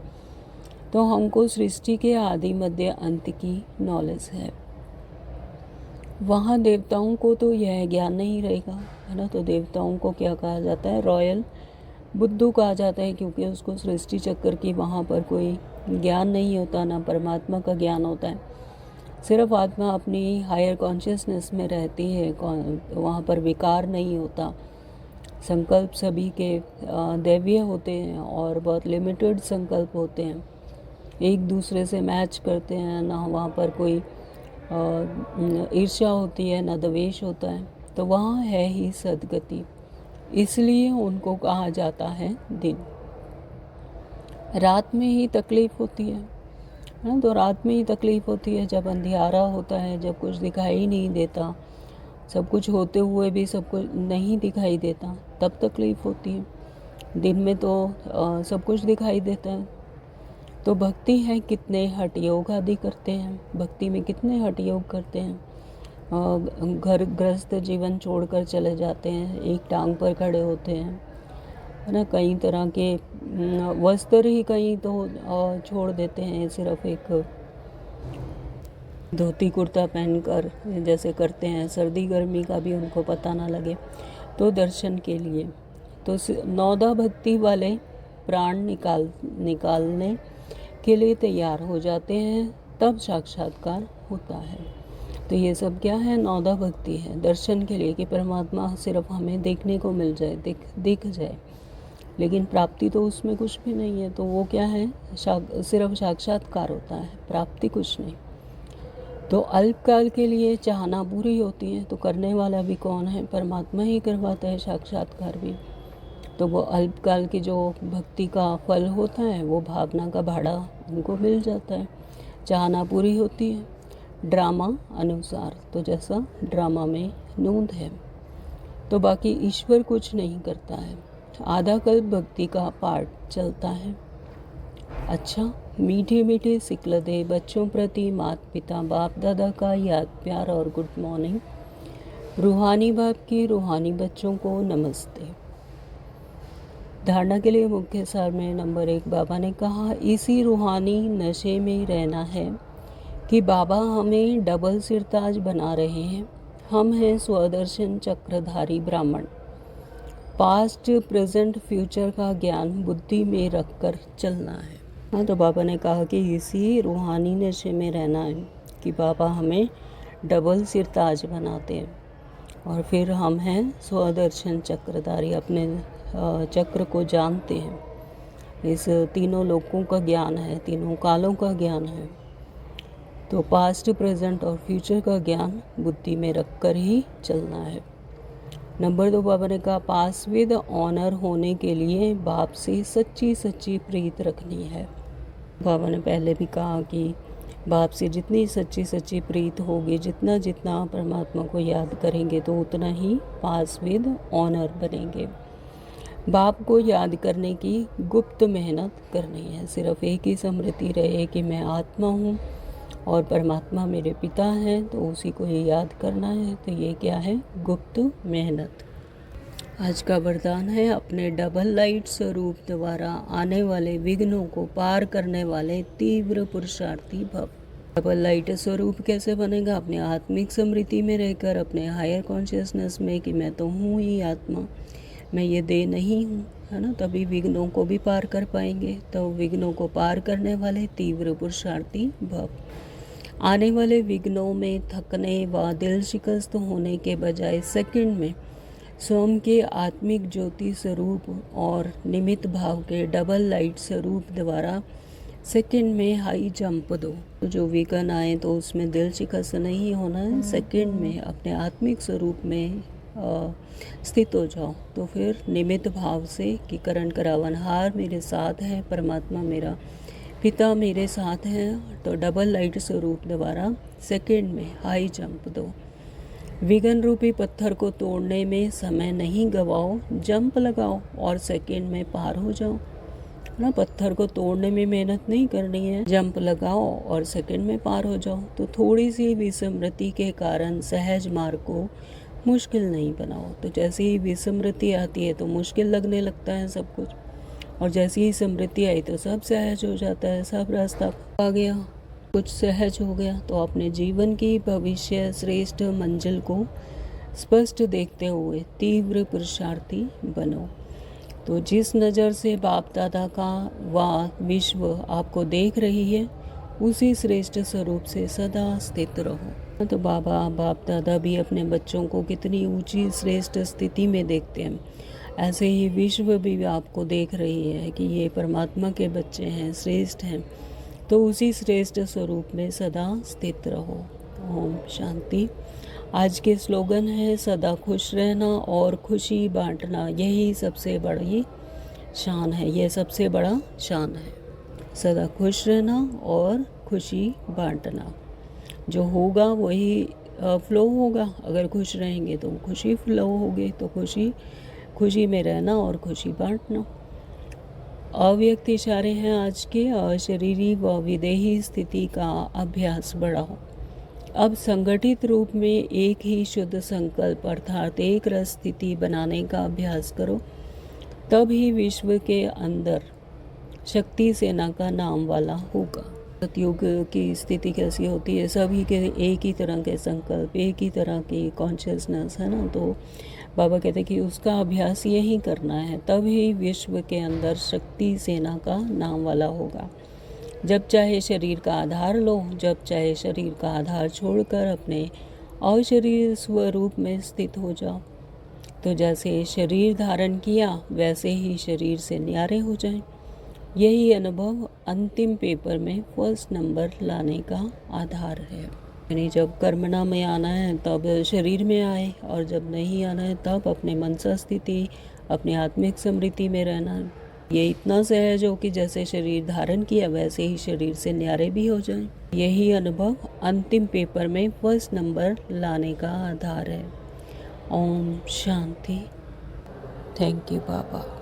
तो हमको सृष्टि के आदि मध्य अंत की नॉलेज है। वहाँ देवताओं को तो यह ज्ञान नहीं रहेगा, है ना। तो देवताओं को क्या कहा जाता है? रॉयल बुद्धू कहा जाता है, क्योंकि उसको सृष्टि चक्र की वहाँ पर कोई ज्ञान नहीं होता, ना परमात्मा का ज्ञान होता है। सिर्फ आत्मा अपनी हायर कॉन्शियसनेस में रहती है, वहाँ पर विकार नहीं होता। संकल्प सभी के दैवीय होते हैं और बहुत लिमिटेड संकल्प होते हैं, एक दूसरे से मैच करते हैं। ना वहाँ पर कोई ईर्ष्या होती है, ना द्वेष होता है। तो वहाँ है ही सद्गति, इसलिए उनको कहा जाता है दिन। रात में ही तकलीफ होती है ना। तो रात में ही तकलीफ होती है जब अंधियारा होता है, जब कुछ दिखाई नहीं देता, सब कुछ होते हुए भी सब कुछ नहीं दिखाई देता, तब तकलीफ होती है। दिन में तो सब कुछ दिखाई देता है। तो भक्ति है कितने हठ योग आदि करते हैं, भक्ति में कितने हठ योग करते हैं। घर गृहस्थ जीवन छोड़कर चले जाते हैं, एक टांग पर खड़े होते हैं, है ना। कई तरह के वस्त्र ही कहीं तो छोड़ देते हैं, सिर्फ एक धोती कुर्ता पहनकर जैसे करते हैं, सर्दी गर्मी का भी उनको पता ना लगे, तो दर्शन के लिए तो नौदा भक्ति वाले प्राण निकालने के लिए तैयार हो जाते हैं, तब साक्षात्कार होता है। तो ये सब क्या है? नौदा भक्ति है, दर्शन के लिए कि परमात्मा सिर्फ हमें देखने को मिल जाए, दिख जाए, लेकिन प्राप्ति तो उसमें कुछ भी नहीं है। तो वो क्या है? सिर्फ साक्षात्कार होता है, प्राप्ति कुछ नहीं। तो अल्पकाल के लिए चाहना बुरी होती है, तो करने वाला भी कौन है? परमात्मा ही करवाता है साक्षात्कार भी। तो वो अल्पकाल की जो भक्ति का फल होता है, वो भावना का भाड़ा उनको मिल जाता है। चाहना पूरी होती है ड्रामा अनुसार, तो जैसा ड्रामा में नूंद है, तो बाकी ईश्वर कुछ नहीं करता है। आधा कल्प भक्ति का पाठ चलता है। अच्छा, मीठे मीठे सिकलदे बच्चों प्रति माता पिता बाप दादा का याद प्यार और गुड मॉर्निंग। रूहानी बाप की रूहानी बच्चों को नमस्ते। धारणा के लिए मुख्य सार में नंबर 1, बाबा ने कहा इसी रूहानी नशे में रहना है कि बाबा हमें डबल सिरताज बना रहे हैं। हम हैं स्वदर्शन चक्रधारी ब्राह्मण। पास्ट प्रेजेंट फ्यूचर का ज्ञान बुद्धि में रखकर चलना है। हाँ, तो बाबा ने कहा कि इसी रूहानी नशे में रहना है कि बाबा हमें डबल सिरताज बनाते हैं, और फिर हम हैं स्वदर्शन चक्रधारी, अपने चक्र को जानते हैं। इस तीनों लोकों का ज्ञान है, तीनों कालों का ज्ञान है। तो पास्ट प्रेजेंट और फ्यूचर का ज्ञान बुद्धि में रखकर ही चलना है। नंबर 2, बाबा ने कहा पास विद ऑनर होने के लिए बाप से सच्ची सच्ची प्रीत रखनी है। बाबा ने पहले भी कहा कि बाप से जितनी सच्ची सच्ची प्रीत होगी, जितना जितना परमात्मा को याद करेंगे, तो उतना ही पास विद ऑनर बनेंगे। बाप को याद करने की गुप्त मेहनत करनी है। सिर्फ एक ही स्मृति रहे कि मैं आत्मा हूँ और परमात्मा मेरे पिता हैं, तो उसी को ये याद करना है। तो ये क्या है? गुप्त मेहनत। आज का वरदान है अपने डबल लाइट स्वरूप द्वारा आने वाले विघ्नों को पार करने वाले तीव्र पुरुषार्थी भव। डबल लाइट स्वरूप कैसे बनेगा? अपने आत्मिक स्मृति में रहकर, अपने हायर कॉन्शियसनेस में कि मैं तो हूँ ही आत्मा, मैं ये दे नहीं हूँ, है ना। तभी विघ्नों को भी पार कर पाएंगे। तो विघ्नों को पार करने वाले तीव्र पुरुषार्थी भव। आने वाले विघ्नों में थकने व दिल शिकस्त होने के बजाय सेकंड में स्वयं के आत्मिक ज्योति स्वरूप और निमित्त भाव के डबल लाइट स्वरूप द्वारा सेकंड में हाई जंप दो। तो जो विघ्न आए तो उसमें दिल शिकस्त नहीं होना है, सेकंड में अपने आत्मिक स्वरूप में स्थित हो जाओ। तो फिर निमित्त भाव से कि करण करावनहार मेरे साथ है, परमात्मा मेरा पिता मेरे साथ हैं, तो डबल लाइट स्वरूप द्वारा सेकंड में हाई जंप दो। विघ्न रूपी पत्थर को तोड़ने में समय नहीं गवाओ, जंप लगाओ और सेकंड में पार हो जाओ ना। पत्थर को तोड़ने में मेहनत नहीं करनी है, जंप लगाओ और सेकंड में पार हो जाओ। तो थोड़ी सी विस्मृति के कारण सहज मार्ग को मुश्किल नहीं बनाओ। तो जैसे ही विस्मृति आती है तो मुश्किल लगने लगता है सब कुछ, और जैसे ही स्मृति आई तो सब सहज हो जाता है, सब रास्ता आ गया, कुछ सहज हो गया। तो अपने जीवन की भविष्य श्रेष्ठ मंजिल को स्पष्ट देखते हुए तीव्र पुरुषार्थी बनो। तो जिस नज़र से बाप दादा का व विश्व आपको देख रही है, उसी श्रेष्ठ स्वरूप से सदा स्थित रहो। तो बाप दादा भी अपने बच्चों को कितनी ऊंची श्रेष्ठ स्थिति में देखते हैं, ऐसे ही विश्व भी आपको देख रही है कि ये परमात्मा के बच्चे हैं, श्रेष्ठ हैं। तो उसी श्रेष्ठ स्वरूप में सदा स्थित रहो। ओम शांति। आज के स्लोगन है सदा खुश रहना और खुशी बांटना। यही सबसे बड़ी शान है, यह सबसे बड़ा शान है। सदा खुश रहना और खुशी बांटना। जो होगा वही फ्लो होगा। अगर खुश रहेंगे तो खुशी फ्लो होगी। तो खुशी में रहना और खुशी बांटना। अव्यक्त इशारे हैं आज के। अशरीरी व विदेही स्थिति का अभ्यास बढ़ाओ। अब संगठित रूप में एक ही शुद्ध संकल्प अर्थात एक रस स्थिति बनाने का अभ्यास करो, तब ही विश्व के अंदर शक्ति सेना का नाम वाला होगा। सतयुग की स्थिति कैसी होती है, सभी के एक ही तरह के संकल्प, एक ही तरह की कॉन्शियसनेस है ना। तो बाबा कहते हैं कि उसका अभ्यास यही करना है, तब ही विश्व के अंदर शक्ति सेना का नाम वाला होगा। जब चाहे शरीर का आधार लो, जब चाहे शरीर का आधार छोड़कर अपने अशरीर स्वरूप में स्थित हो जाओ। तो जैसे शरीर धारण किया वैसे ही शरीर से न्यारे हो जाएं। यही अनुभव अंतिम पेपर में फर्स्ट नंबर लाने का आधार है। यानी जब कर्मणा में आना है तब शरीर में आए, और जब नहीं आना है तब अपने मनसा स्थिति, अपने आत्मिक स्मृति में रहना है। ये इतना सहज हो कि जैसे शरीर धारण किया वैसे ही शरीर से न्यारे भी हो जाएं। यही अनुभव अंतिम पेपर में फर्स्ट नंबर लाने का आधार है। ओम शांति। Thank you Baba.